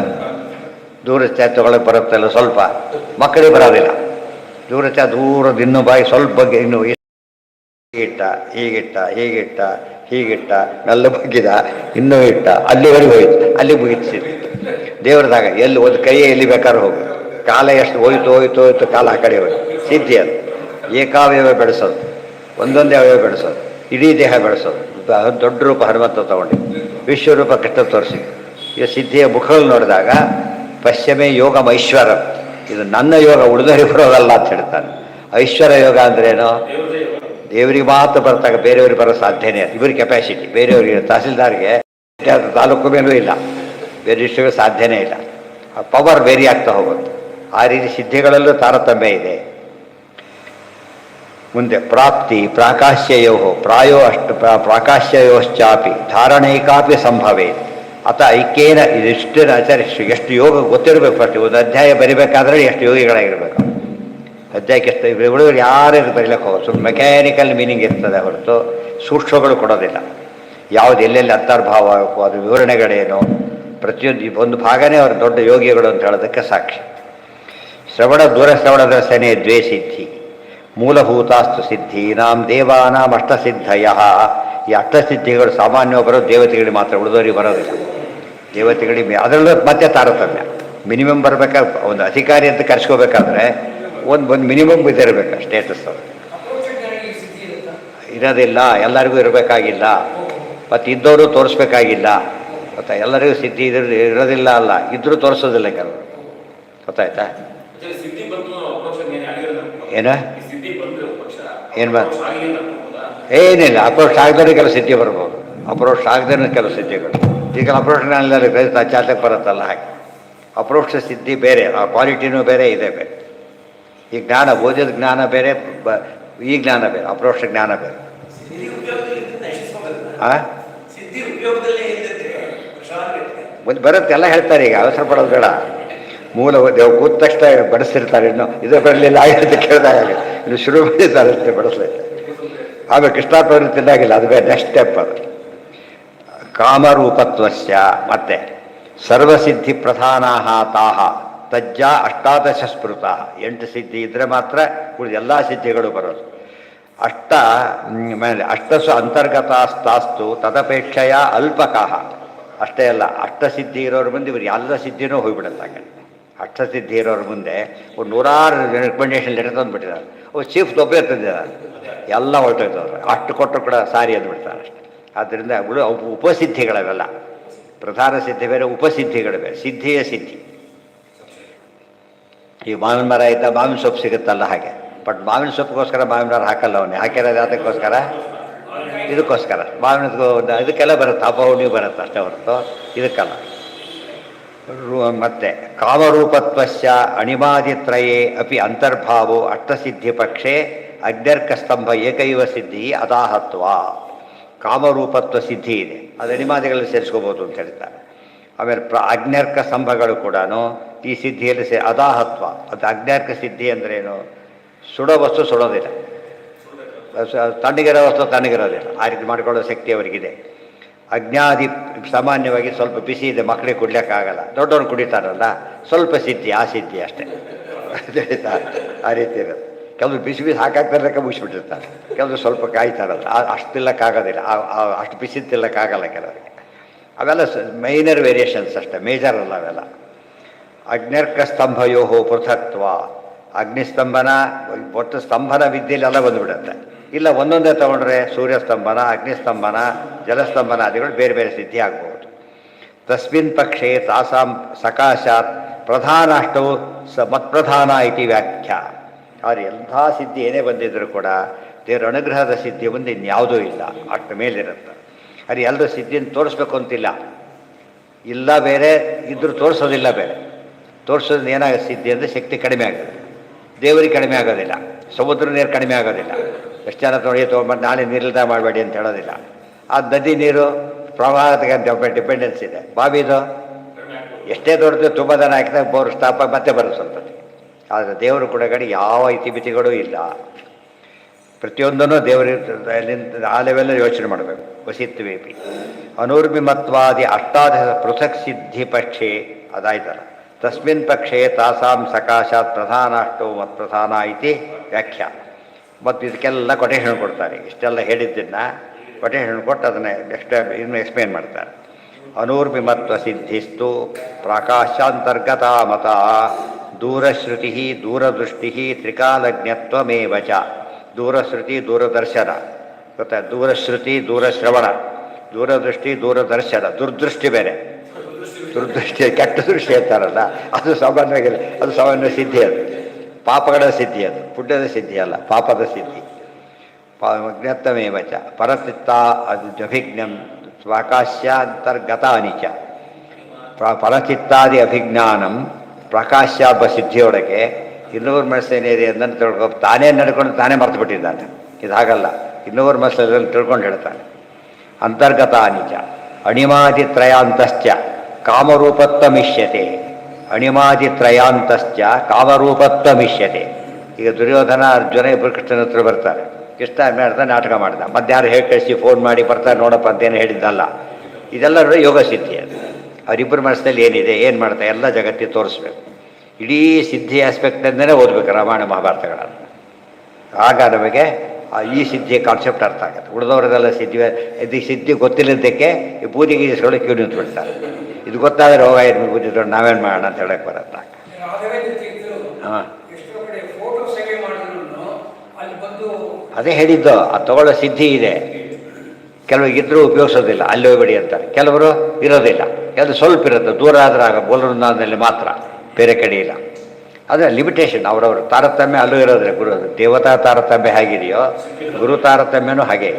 ಸ್ವಲ್ಪ ಮಕ್ಕಳಿಗೆ ಬರೋದಿಲ್ಲ. ದೂರದ ಇನ್ನೂ ಬಾಯಿ ಸ್ವಲ್ಪ ಬಗ್ಗೆ ಇನ್ನೂ ಹೀಗಿಟ್ಟ ಮೆಲ್ಲ ಬಗ್ಗಿದ, ಇನ್ನೂ ಇಟ್ಟ, ಅಲ್ಲಿವರೆಗೂ ಹೋಯ್ತು, ಅಲ್ಲಿ ಮುಗಿಸಿದ್ದು. ದೇವ್ರದಾಗ ಎಲ್ಲಿ ಒಂದು ಕೈ ಎಲ್ಲಿ ಬೇಕಾದ್ರೂ ಹೋಗು, ಕಾಲ ಎಷ್ಟು ಹೋಯ್ತು ಕಾಲ ಆ ಕಡೆ ಹೋಯ್ತು. ಸಿದ್ಧಿ ಅದು. ಏಕಾವಯವ ಬೆಳೆಸೋದು, ಒಂದೊಂದೇ ಅವಯವ ಬೆಳೆಸೋದು, ಇಡೀ ದೇಹ ಬೆಳೆಸೋದು. ದೊಡ್ಡ ರೂಪ ಹನುಮಂತ ತಗೊಂಡು ವಿಶ್ವರೂಪ ಕೃಷ್ಣ ತೋರಿಸಿ. ಈ ಸಿದ್ಧಿಯ ಮುಖಗಳು ನೋಡಿದಾಗ ಪಶ್ಚಿಮೇ ಯೋಗ ಐಶ್ವರ, ಇದು ನನ್ನ ಯೋಗ ಉಳಿದವರಿಗೆ ಬರೋದಲ್ಲ ಅಂತ ಹೇಳ್ತಾನೆ. ಐಶ್ವರ್ಯ ಯೋಗ ಅಂದ್ರೇನು? ದೇವರಿಗೆ ಮಾತ್ರ ಬರ್ತಾಗ ಬೇರೆಯವ್ರಿಗೆ ಬರೋ ಸಾಧ್ಯನೇ. ಇವ್ರಿಗೆ ಕೆಪಾಸಿಟಿ ಬೇರೆಯವ್ರಿಗೆ, ತಹಸೀಲ್ದಾರ್ಗೆ ತಾಲೂಕು ಮೇಲೂ ಇಲ್ಲ, ಬೇರೆ ಡಿಸ್ಟ್ರಿಕ್ಟ್ ಸಾಧ್ಯನೇ ಇಲ್ಲ. ಪವರ್ ಬೇರೆ ಆಗ್ತಾ ಹೋಗುತ್ತೆ. ಆ ರೀತಿ ಸಿದ್ಧಿಗಳಲ್ಲೂ ತಾರತಮ್ಯ ಇದೆ. ಮುಂದೆ ಪ್ರಾಪ್ತಿ ಪ್ರಾಕಾಶ್ಯಯೋ ಪ್ರಾಯೋ ಅಷ್ಟು ಪ್ರಾಕಾಶ್ಯಯೋಶ್ಚಾಪಿ ಧಾರಣೈಕಾಪಿ ಸಂಭವೇ ಅತ ಐಕ್ಯೇನ. ಇದಿಷ್ಟು ಆಚಾರ್ಯ ಎಷ್ಟು ಯೋಗ ಗೊತ್ತಿರಬೇಕು. ಫಸ್ಟ್ ಒಂದು ಅಧ್ಯಾಯ ಬರಿಬೇಕಾದ್ರೆ ಎಷ್ಟು ಯೋಗಿಗಳಾಗಿರ್ಬೇಕು. ಅಧ್ಯಾಯಕ್ಕೆ ಎಷ್ಟು ಹುಡುಗರು ಯಾರು ಬರೀಲಕ್ಕೆ ಹೋಗೋದು, ಸ್ವಲ್ಪ ಮೆಕ್ಯಾನಿಕಲ್ ಮೀನಿಂಗ್ ಇರ್ತದೆ ಹೊರತು ಸೂಕ್ಷ್ಮಗಳು ಕೊಡೋದಿಲ್ಲ. ಯಾವುದು ಎಲ್ಲೆಲ್ಲಿ ಅಂತರ್ಭಾವ ಆಗಬೇಕು, ಅದು ವಿವರಣೆಗಳೇನು, ಪ್ರತಿಯೊಂದು ಒಂದು ಭಾಗನೇ ಅವರು ದೊಡ್ಡ ಯೋಗಿಗಳು ಅಂತ ಹೇಳೋದಕ್ಕೆ ಸಾಕ್ಷಿ. ದೂರಶ್ರವಣದ ಸೆನೆ 2 ಸಿದ್ಧಿ. ಮೂಲಭೂತಾಸ್ತು ಸಿದ್ಧಿ ದೇವಾನಾಂ ಅಷ್ಟಸಿದ್ಧಯ. ಈ ಅಷ್ಟಸಿದ್ಧಿಗಳು ಸಾಮಾನ್ಯವಾಗಿ ಬರೋದು ದೇವತೆಗಳಿಗೆ ಮಾತ್ರ, ಉಳಿದವರಿಗೆ ಬರೋದಿಲ್ಲ. ದೇವತೆಗಳಿಗೆ ಅದರಲ್ಲೂ ಮತ್ತೆ ತಾರತಮ್ಯ. ಮಿನಿಮಮ್ ಬರಬೇಕಾದ್ರೆ ಒಂದು ಅಧಿಕಾರಿ ಅಂತ ಕರ್ಸ್ಕೋಬೇಕಾದ್ರೆ ಒಂದು ಮಿನಿಮಮ್ ಇದಿರಬೇಕು ಸ್ಟೇಟಸ್. ಇರೋದಿಲ್ಲ, ಎಲ್ಲರಿಗೂ ಇರಬೇಕಾಗಿಲ್ಲ. ಮತ್ತು ಇದ್ದವರು ತೋರಿಸ್ಬೇಕಾಗಿಲ್ಲ. ಗೊತ್ತಾ, ಎಲ್ಲರಿಗೂ ಸಿದ್ಧಿ ಇರೋದಿಲ್ಲ ಅಲ್ಲ, ಇದ್ರೂ ತೋರಿಸೋದಿಲ್ಲ ಕೆಲವರು. ಗೊತ್ತಾಯ್ತಾ? ಏನು ಬಂದು ಏನಿಲ್ಲ. ಅಪ್ರೋಚ್ ಆಗದವ್ರಿಗೆ ಕೆಲವು ಸಿದ್ಧಿ ಬರ್ಬೋದು, ಅಪ್ರೋಚ್ ಆಗದೇ ಕೆಲವು ಸಿದ್ಧಿಗಳು. ಈಗ ಅಪ್ರೋಚ್ ಚಾತಕ್ಕೆ ಬರುತ್ತಲ್ಲ ಹಾಗೆ. ಅಪ್ರೋಚ್ ಸಿದ್ಧಿ ಬೇರೆ, ಆ ಕ್ವಾಲಿಟಿನೂ ಬೇರೆ, ಇದೆ ಬೇರೆ. ಈ ಜ್ಞಾನ ಓದಿದ ಜ್ಞಾನ ಬೇರೆ, ಈ ಜ್ಞಾನ ಬೇರೆ, ಅಪ್ರೋಚ್ ಜ್ಞಾನ ಬೇರೆ. ಬರುತ್ತೆ, ಎಲ್ಲ ಹೇಳ್ತಾರೆ. ಈಗ ಅವಸರ ಪಡೋದು ಬೇಡ. ಮೂಲ ದೇವ್ ಕೂತ ತಕ್ಷಣ ಬಡಿಸ್ತಿರ್ತಾರೆ. ಇನ್ನು ಇದು ಬರಲಿಲ್ಲ ಆಗಿರುತ್ತೆ ಕೇಳಿದಾಗ ಇನ್ನು ಶುರು ಮಾಡಿದ್ದಾರೆ ಅಷ್ಟೇ ಬಡಿಸ್ಲಿಕ್ಕೆ. ಆಮೇಲೆ ಕೃಷ್ಣಾರ್ಪಣೆ ತಿನ್ನಾಗಿಲ್ಲ, ಅದು ಬೇರೆ ನೆಕ್ಸ್ಟ್ ಸ್ಟೆಪ್. ಅದು ಕಾಮರೂಪತ್ವಸ್ಯ. ಮತ್ತೆ ಸರ್ವಸಿದ್ಧಿ ಪ್ರಧಾನಾ ತಾಹ ತಜ್ಜ ಅಷ್ಟಾದಶ ಸ್ಮೃತ. 8 ಸಿದ್ಧಿ ಇದ್ದರೆ ಮಾತ್ರ ಉಳಿದ ಎಲ್ಲ ಸಿದ್ಧಿಗಳು ಬರೋದು. ಮೇಲೆ ಅಷ್ಟಸು ಅಂತರ್ಗತಾಸ್ತಾಸ್ತು ತದಪೇಕ್ಷೆಯ ಅಲ್ಪಕಾಹ. ಅಷ್ಟೇ ಅಲ್ಲ, ಅಷ್ಟಸಿದ್ಧಿ ಇರೋರ ಮುಂದೆ ಇವರು ಎಲ್ಲ ಸಿದ್ಧಿನೂ ಹೋಗ್ಬಿಡುತ್ತೆ. ಹಾಗೆ ಅಷ್ಟಸಿದ್ಧಿ ಇರೋರ ಮುಂದೆ ಒಂದು 100 ರೆಕಮೆಂಡೇಶನ್ ಲೆಟರ್ ತಂದುಬಿಟ್ಟಿದ್ದಾರೆ. ಚೀಫ್ ಒಬ್ಬರೇ ತಂದಿದ್ದಾರೆ, ಎಲ್ಲ ಹೊರಟೋಯ್ತವ್ರು. ಅಷ್ಟು ಕೊಟ್ಟರು ಕೂಡ ಸಾರಿ ಅಂದ್ಬಿಡ್ತಾರೆ ಅಷ್ಟೆ. ಆದ್ದರಿಂದ ಉಪಸಿದ್ಧಿಗಳವೆಲ್ಲ. ಪ್ರಧಾನ ಸಿದ್ಧಿ ಬೇರೆ, ಉಪಸಿದ್ಧಿಗಳು ಬೇರೆ. ಸಿದ್ಧಿಯ ಸಿದ್ಧಿ. ಈ ಮಾವಿನ ಮರ ಆಯ್ತಾ, ಮಾವಿನ ಸೊಪ್ಪು ಸಿಗುತ್ತಲ್ಲ ಹಾಗೆ. ಬಟ್ ಮಾವಿನ ಸೊಪ್ಪಿಗೋಸ್ಕರ ಮಾವಿನ ಮರ ಹಾಕಲ್ಲ ಅವನು. ಹಾಕಿರೋದು ಅದಕ್ಕೋಸ್ಕರ, ಇದಕ್ಕೋಸ್ಕರ ಮಾವಿನದ್ದು ಇದಕ್ಕೆಲ್ಲ ಬರುತ್ತೆ, ಅಪೌಣಿಗೆ ಬರುತ್ತೆ ಅಷ್ಟೇ ಹೊರತು ಇದಕ್ಕಲ್ಲ. ಮತ್ತೆ ಕಾಮರೂಪತ್ವಸ್ಯ ಅಣಿಮಾದಿತ್ರಯೇ ಅಪಿ ಅಂತರ್ಭಾವೋ ಅಷ್ಟಸಿದ್ಧಿ ಪಕ್ಷೇ ಅಗ್ನ್ಯರ್ಕಸ್ತಂಭ ಏಕೈವ ಸಿದ್ಧಿ ಅದಾಹತ್ವ. ಕಾಮರೂಪತ್ವ ಸಿದ್ಧಿ ಇದೆ, ಅದು ಅಣಿಮಾದಿಗಳಲ್ಲಿ ಸೇರಿಸ್ಕೋಬೋದು ಅಂತ ಹೇಳ್ತಾರೆ. ಆಮೇಲೆ ಅಗ್ನ್ಯರ್ಕ ಸ್ತಂಭಗಳು ಕೂಡ ಈ ಸಿದ್ಧಿಯಲ್ಲಿ ಅದಾಹತ್ವ. ಅದು ಅಗ್ನ್ಯರ್ಕ ಸಿದ್ಧಿ ಅಂದ್ರೇನು? ಸುಡೋ ವಸ್ತು ಸುಡೋದಿಲ್ಲ, ತಣ್ಣಗಿರೋ ವಸ್ತು ತಣ್ಣಗಿರೋದಿಲ್ಲ. ಆ ರೀತಿ ಮಾಡಿಕೊಳ್ಳೋ ಶಕ್ತಿ ಅವರಿಗಿದೆ. ಅಜ್ಞಾದಿ ಸಾಮಾನ್ಯವಾಗಿ ಸ್ವಲ್ಪ ಬಿಸಿ ಇದೆ, ಮಕ್ಕಳಿಗೆ ಕುಡ್ಲಿಕ್ಕಾಗಲ್ಲ. ದೊಡ್ಡವ್ರು ಕುಡಿತಾರಲ್ಲ, ಸ್ವಲ್ಪ ಸಿದ್ಧಿ, ಆ ಸಿದ್ಧಿ ಅಷ್ಟೇ ಹೇಳ್ತಾರೆ. ಆ ರೀತಿ ಇರೋದು. ಕೆಲವರು ಬಿಸಿ ಬಿಸಿ ಹಾಕಾಕ್ತಾರಕ್ಕೆ ಮುಗಿಸ್ಬಿಟ್ಟಿರ್ತಾರೆ, ಕೆಲವರು ಸ್ವಲ್ಪ ಕಾಯ್ತಾರಲ್ಲ, ಅಷ್ಟು ತಿಲ್ಲಕ್ಕಾಗೋದಿಲ್ಲ, ಅಷ್ಟು ಬಿಸಿ ತಿಲ್ಲಕ್ಕಾಗಲ್ಲ ಕೆಲವರಿಗೆ. ಅವೆಲ್ಲ ಮೈನರ್ ವೇರಿಯೇಷನ್ಸ್ ಅಷ್ಟೇ, ಮೇಜರ್ ಅಲ್ಲ ಅವೆಲ್ಲ. ಅಗ್ನ್ಯರ್ಕ ಸ್ತಂಭಯೋ ಪೃಥಕ್ತ್ವ. ಅಗ್ನಿಸ್ತಂಭನ ಒಟ್ಟು ಸ್ತಂಭನ ವಿದ್ಯೆಯಲ್ಲೆಲ್ಲ ಬಂದುಬಿಡುತ್ತೆ. ಇಲ್ಲ ಒಂದೊಂದೇ ತಗೊಂಡ್ರೆ ಸೂರ್ಯಸ್ತಂಭನ, ಅಗ್ನಿಸ್ತಂಭನ, ಜಲಸ್ತಂಭನ ಆದಿಗಳು ಬೇರೆ ಬೇರೆ ಸಿದ್ಧಿ ಆಗ್ಬೋದು. ತಸ್ಮಿನ್ ಪಕ್ಷೇ ತಾಸಾಂ ಸಕಾಶಾತ್ ಪ್ರಧಾನಾಷ್ಟವು ಮತ್ಪ್ರಧಾನ ಇತಿ ವ್ಯಾಖ್ಯಾ. ಆದರೆ ಎಂಥ ಸಿದ್ಧಿ ಏನೇ ಬಂದಿದ್ದರೂ ಕೂಡ ದೇವರ ಅನುಗ್ರಹದ ಸಿದ್ಧಿ ಮುಂದೆ ಇನ್ಯಾವುದೂ ಇಲ್ಲ, ಅಷ್ಟು ಮೇಲಿರುತ್ತೆ. ಅದು ಎಲ್ಲರೂ ಸಿದ್ಧಿಯನ್ನು ತೋರಿಸ್ಬೇಕು ಅಂತಿಲ್ಲ, ಇಲ್ಲ ಬೇರೆ ಇದ್ದರೂ ತೋರಿಸೋದಿಲ್ಲ ಬೇರೆ. ತೋರಿಸೋದ್ರಿಂದ ಏನಾಗುತ್ತೆ ಸಿದ್ಧಿ ಅಂದರೆ ಶಕ್ತಿ ಕಡಿಮೆ ಆಗುತ್ತೆ, ದೇವರಿಗೆ ಕಡಿಮೆ ಆಗೋದಿಲ್ಲ, ಸಮುದ್ರ ನೀರು ಕಡಿಮೆ ಆಗೋದಿಲ್ಲ. ಎಷ್ಟು ಜನ ತೊಗೊಂಬಂದು ನಾಳೆ ನೀರಿಲ್ದ ಮಾಡಬೇಡಿ ಅಂತ ಹೇಳೋದಿಲ್ಲ. ಆ ನದಿ ನೀರು ಪ್ರವಾಹಕ್ಕೆ ಡಿಪೆಂಡೆನ್ಸ್ ಇದೆ. ಬಾವಿದು ಎಷ್ಟೇ ದೊಡ್ಡದು ತುಂಬ ಜನ ಹಾಕಿದಾಗ ಬೋರ್ ಸ್ಟಾಪ್ ಮತ್ತೆ ಬರುತ್ತೆ ಸ್ವಲ್ಪ. ಆದರೆ ದೇವರು ಕೂಡ ಯಾವ ಇತಿಮಿತಿಗಳೂ ಇಲ್ಲ. ಪ್ರತಿಯೊಂದನ್ನು ದೇವರಿಂದ ಆ ಲೆವೆಲ್ಲಲ್ಲಿ ಯೋಚನೆ ಮಾಡಬೇಕು. ವಸಿತ್ವೇಪಿ ಅನೂರ್ಮಿಮತ್ವಾದಿ ಅಷ್ಟಾದಶ ಪೃಥಕ್ ಸಿದ್ಧಿ ಪಕ್ಷೇ ಅದಾಯ್ತಲ್ಲ. ತಸ್ಮಿನ್ ಪಕ್ಷೇ ತಾಸಾಂ ಸಕಾಶಾತ್ ಪ್ರಧಾನಾಷ್ಟವು ಮತ್ಪ್ರಧಾನ ಇತಿ ವ್ಯಾಖ್ಯಾ. ಮತ್ತು ಇದಕ್ಕೆಲ್ಲ ಕೊಟೇಶನ್ ಕೊಡ್ತಾರೆ. ಇಷ್ಟೆಲ್ಲ ಹೇಳಿದ್ದನ್ನು ಕೊಟೇಶನ್ ಕೊಟ್ಟು ಅದನ್ನೇ ಇನ್ನು ಎಕ್ಸ್ಪ್ಲೇನ್ ಮಾಡ್ತಾರೆ. ಅನೂರ್ಮಿಮತ್ವ ಸಿದ್ಧಿಸ್ತು ಪ್ರಕಾಶಾಂತರ್ಗತ ಮತ ದೂರಶ್ರುತಿ ದೂರದೃಷ್ಟಿ ತ್ರಿಕಾಲಜ್ಞತ್ವಮೇವ ಚ. ದೂರಶ್ರುತಿ ದೂರದರ್ಶನ ಗೊತ್ತಾ, ದೂರಶ್ರುತಿ ದೂರಶ್ರವಣ, ದೂರದೃಷ್ಟಿ ದೂರದರ್ಶನ. ದುರ್ದೃಷ್ಟಿ ಬೇರೆ, ದುರ್ದೃಷ್ಟಿ ಕೆಟ್ಟ ದೃಷ್ಟಿ ಅಂತಾರಲ್ಲ, ಅದು ಸಾಮಾನ್ಯವಾಗಿಲ್ಲ. ಅದು ಸಾಮಾನ್ಯ ಸಿದ್ಧಿ, ಅದು ಪಾಪಗಳ ಸಿದ್ಧಿ, ಅದು ಪುಣ್ಯದ ಸಿದ್ಧಿ ಅಲ್ಲ, ಪಾಪದ ಸಿದ್ಧಿ. ಜ್ಞತ್ವಮೇವ ಚ ಪರಚಿತ್ತ ಅದು ಅಭಿಜ್ಞಂ ಸ್ವಾಕಾಶ್ಯಾಂತರ್ಗತಾನಿ ಚ. ಪರಚಿತ್ತಾದಿ ಅಭಿಜ್ಞಾನಂ ಪ್ರಕಾಶ್ಯಾಪ ಸಿದ್ಧಿಯೊಳಗೆ ಇನ್ನೂರು ಮನಸ್ಸೇನಿದೆ ಅದನ್ನು ತಿಳ್ಕೊ. ತಾನೇ ನಡ್ಕೊಂಡು ತಾನೇ ಮರ್ತು ಬಿಟ್ಟಿದ್ದಾನೆ. ಇದು ಹಾಗಲ್ಲ, ಇನ್ನೂರು ಮನಸ್ಸಲ್ಲಿ ತಿಳ್ಕೊಂಡು ಹೇಳ್ತಾನೆ. ಅಂತರ್ಗತ ನಿಜ ಅಣಿಮಾದಿತ್ರಯಾಂತಶ್ಚ ಕಾಮರೂಪತ್ವಮಿಷ್ಯತೆ. ಅಣಿಮಾದಿತ್ರಯಾಂತಶ್ಚ ಕಾಮರೂಪತ್ವಮಿಷ್ಯತೆ. ಈಗ ದುರ್ಯೋಧನ ಅರ್ಜುನ ಇಬ್ಬರು ಕೃಷ್ಣನ ಹತ್ರ ಬರ್ತಾರೆ. ಕೃಷ್ಣ ಮಾಡ್ತಾ ನಾಟಕ ಮಾಡ್ದ. ಮಧ್ಯಾಹ್ನ ಹೇಳಿ ಕಳಿಸಿ ಫೋನ್ ಮಾಡಿ ಬರ್ತಾರೆ ನೋಡಪ್ಪ ಅಂತೇನು ಹೇಳಿದ್ದಲ್ಲ. ಇದೆಲ್ಲ ಯೋಗ ಸಿದ್ಧಿ. ಅದು ಅವರಿಬ್ಬರ ಮನಸ್ಸಿನಲ್ಲಿ ಏನಿದೆ, ಏನು ಮಾಡ್ತಾರೆ ಎಲ್ಲ ಜಗತ್ತಿಗೆ ತೋರಿಸ್ಬೇಕು. ಇಡೀ ಸಿದ್ಧಿ ಆಸ್ಪೆಕ್ಟಿಂದನೇ ಓದಬೇಕು ರಾಮಾಯಣ ಮಹಾಭಾರತಗಳನ್ನು. ಆಗ ನಮಗೆ ಈ ಸಿದ್ಧಿಯ ಕಾನ್ಸೆಪ್ಟ್ ಅರ್ಥ ಆಗುತ್ತೆ. ಉಳಿದವರದೆಲ್ಲ ಸಿದ್ಧಿ, ಇದು ಸಿದ್ಧಿ ಗೊತ್ತಿಲ್ಲದಕ್ಕೆ ಈ ಪೂಜೆಗೆ ಇಸ್ಕೊಳ್ಳೋ ಕ್ಯೂ ನಿಂತ್ಬಿಡ್ತಾರೆ. ಇದು ಗೊತ್ತಾದರೆ ಹೋಗ ಏನು ಪೂಜೆ ತೊಗೊಂಡು ನಾವೇನು ಮಾಡೋಣ ಅಂತ ಹೇಳಕ್ಕೆ ಬರುತ್ತೆ. ಹಾಂ, ಅದೇ ಹೇಳಿದ್ದು, ಅದು ತಗೊಳ್ಳೋ ಸಿದ್ಧಿ ಇದೆ. ಕೆಲವರು ಇದ್ರೂ ಉಪಯೋಗಿಸೋದಿಲ್ಲ, ಅಲ್ಲಿ ಹೋಗ್ಬೇಡಿ ಅಂತಾರೆ. ಕೆಲವರು ಇರೋದಿಲ್ಲ, ಕೆಲವರು ಸ್ವಲ್ಪ ಇರುತ್ತೆ, ದೂರ ಆದ್ರೆ ಆಗ ಬೋಲನಲ್ಲಿ ಮಾತ್ರ, ಬೇರೆ ಕಡೆ ಇಲ್ಲ. ಆದರೆ ಲಿಮಿಟೇಷನ್ ಅವರವರು ತಾರತಮ್ಯ ಅಲ್ಲೂ ಇರೋದ್ರೆ. ಗುರು ದೇವತಾ ತಾರತಮ್ಯ ಹೇಗಿದೆಯೋ ಗುರು ತಾರತಮ್ಯನೂ ಹಾಗೆ.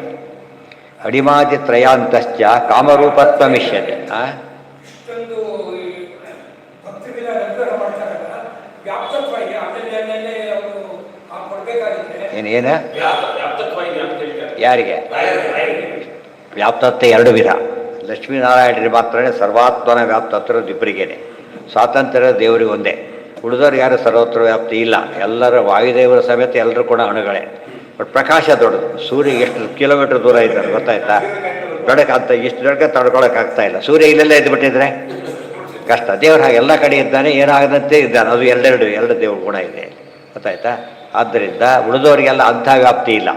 ಅಡಿಮಾದಿ ತ್ರಯಾಂತಶ್ಚ ಕಾಮರೂಪತ್ವ ಮಿಷ್ಯತೆ. ಏನೇನ ಯಾರಿಗೆ ವ್ಯಾಪ್ತತ್ವ ಎರಡು ವಿಧ. ಲಕ್ಷ್ಮೀನಾರಾಯಣರಿಗೆ ಮಾತ್ರ ಸರ್ವಾತ್ಮನ ವ್ಯಾಪ್ತತ್ವ ಇಬ್ಬರಿಗೇನೆ. ಸ್ವಾತಂತ್ರ್ಯ ದೇವರಿಗೆ ಒಂದೇ. ಉಳಿದವ್ರು ಯಾರು ಸರ್ವತ್ರ ವ್ಯಾಪ್ತಿ ಇಲ್ಲ. ಎಲ್ಲರ ವಾಯುದೇವರ ಸಮೇತ ಎಲ್ಲರೂ ಕೂಡ ಅಣುಗಳೇ. ಬಟ್ ಪ್ರಕಾಶ ದೊಡ್ಡದು. ಸೂರ್ಯ ಎಷ್ಟು ಕಿಲೋಮೀಟರ್ ದೂರ ಇದ್ದಾರೆ ಗೊತ್ತಾಯ್ತಾ? ಬೆಳಕು ಅಂತ ಇಷ್ಟು ಬೆಳಕ ತಡ್ಕೊಳಕ್ಕಾಗ್ತಾ ಇಲ್ಲ. ಸೂರ್ಯ ಇಲ್ಲೆಲ್ಲ ಎದ್ದು ಬಿಟ್ಟಿದ್ರೆ ಕಷ್ಟ. ದೇವರು ಹಾಗೆ ಎಲ್ಲ ಕಡೆ ಇದ್ದಾನೆ, ಏನಾಗದಂತೆ ಇದ್ದಾನೆ. ಅದು ಎರಡು ದೇವ್ರ ಗುಣ ಇದೆ, ಗೊತ್ತಾಯ್ತಾ? ಆದ್ದರಿಂದ ಉಳಿದವರಿಗೆಲ್ಲ ಅಂಥ ವ್ಯಾಪ್ತಿ ಇಲ್ಲ.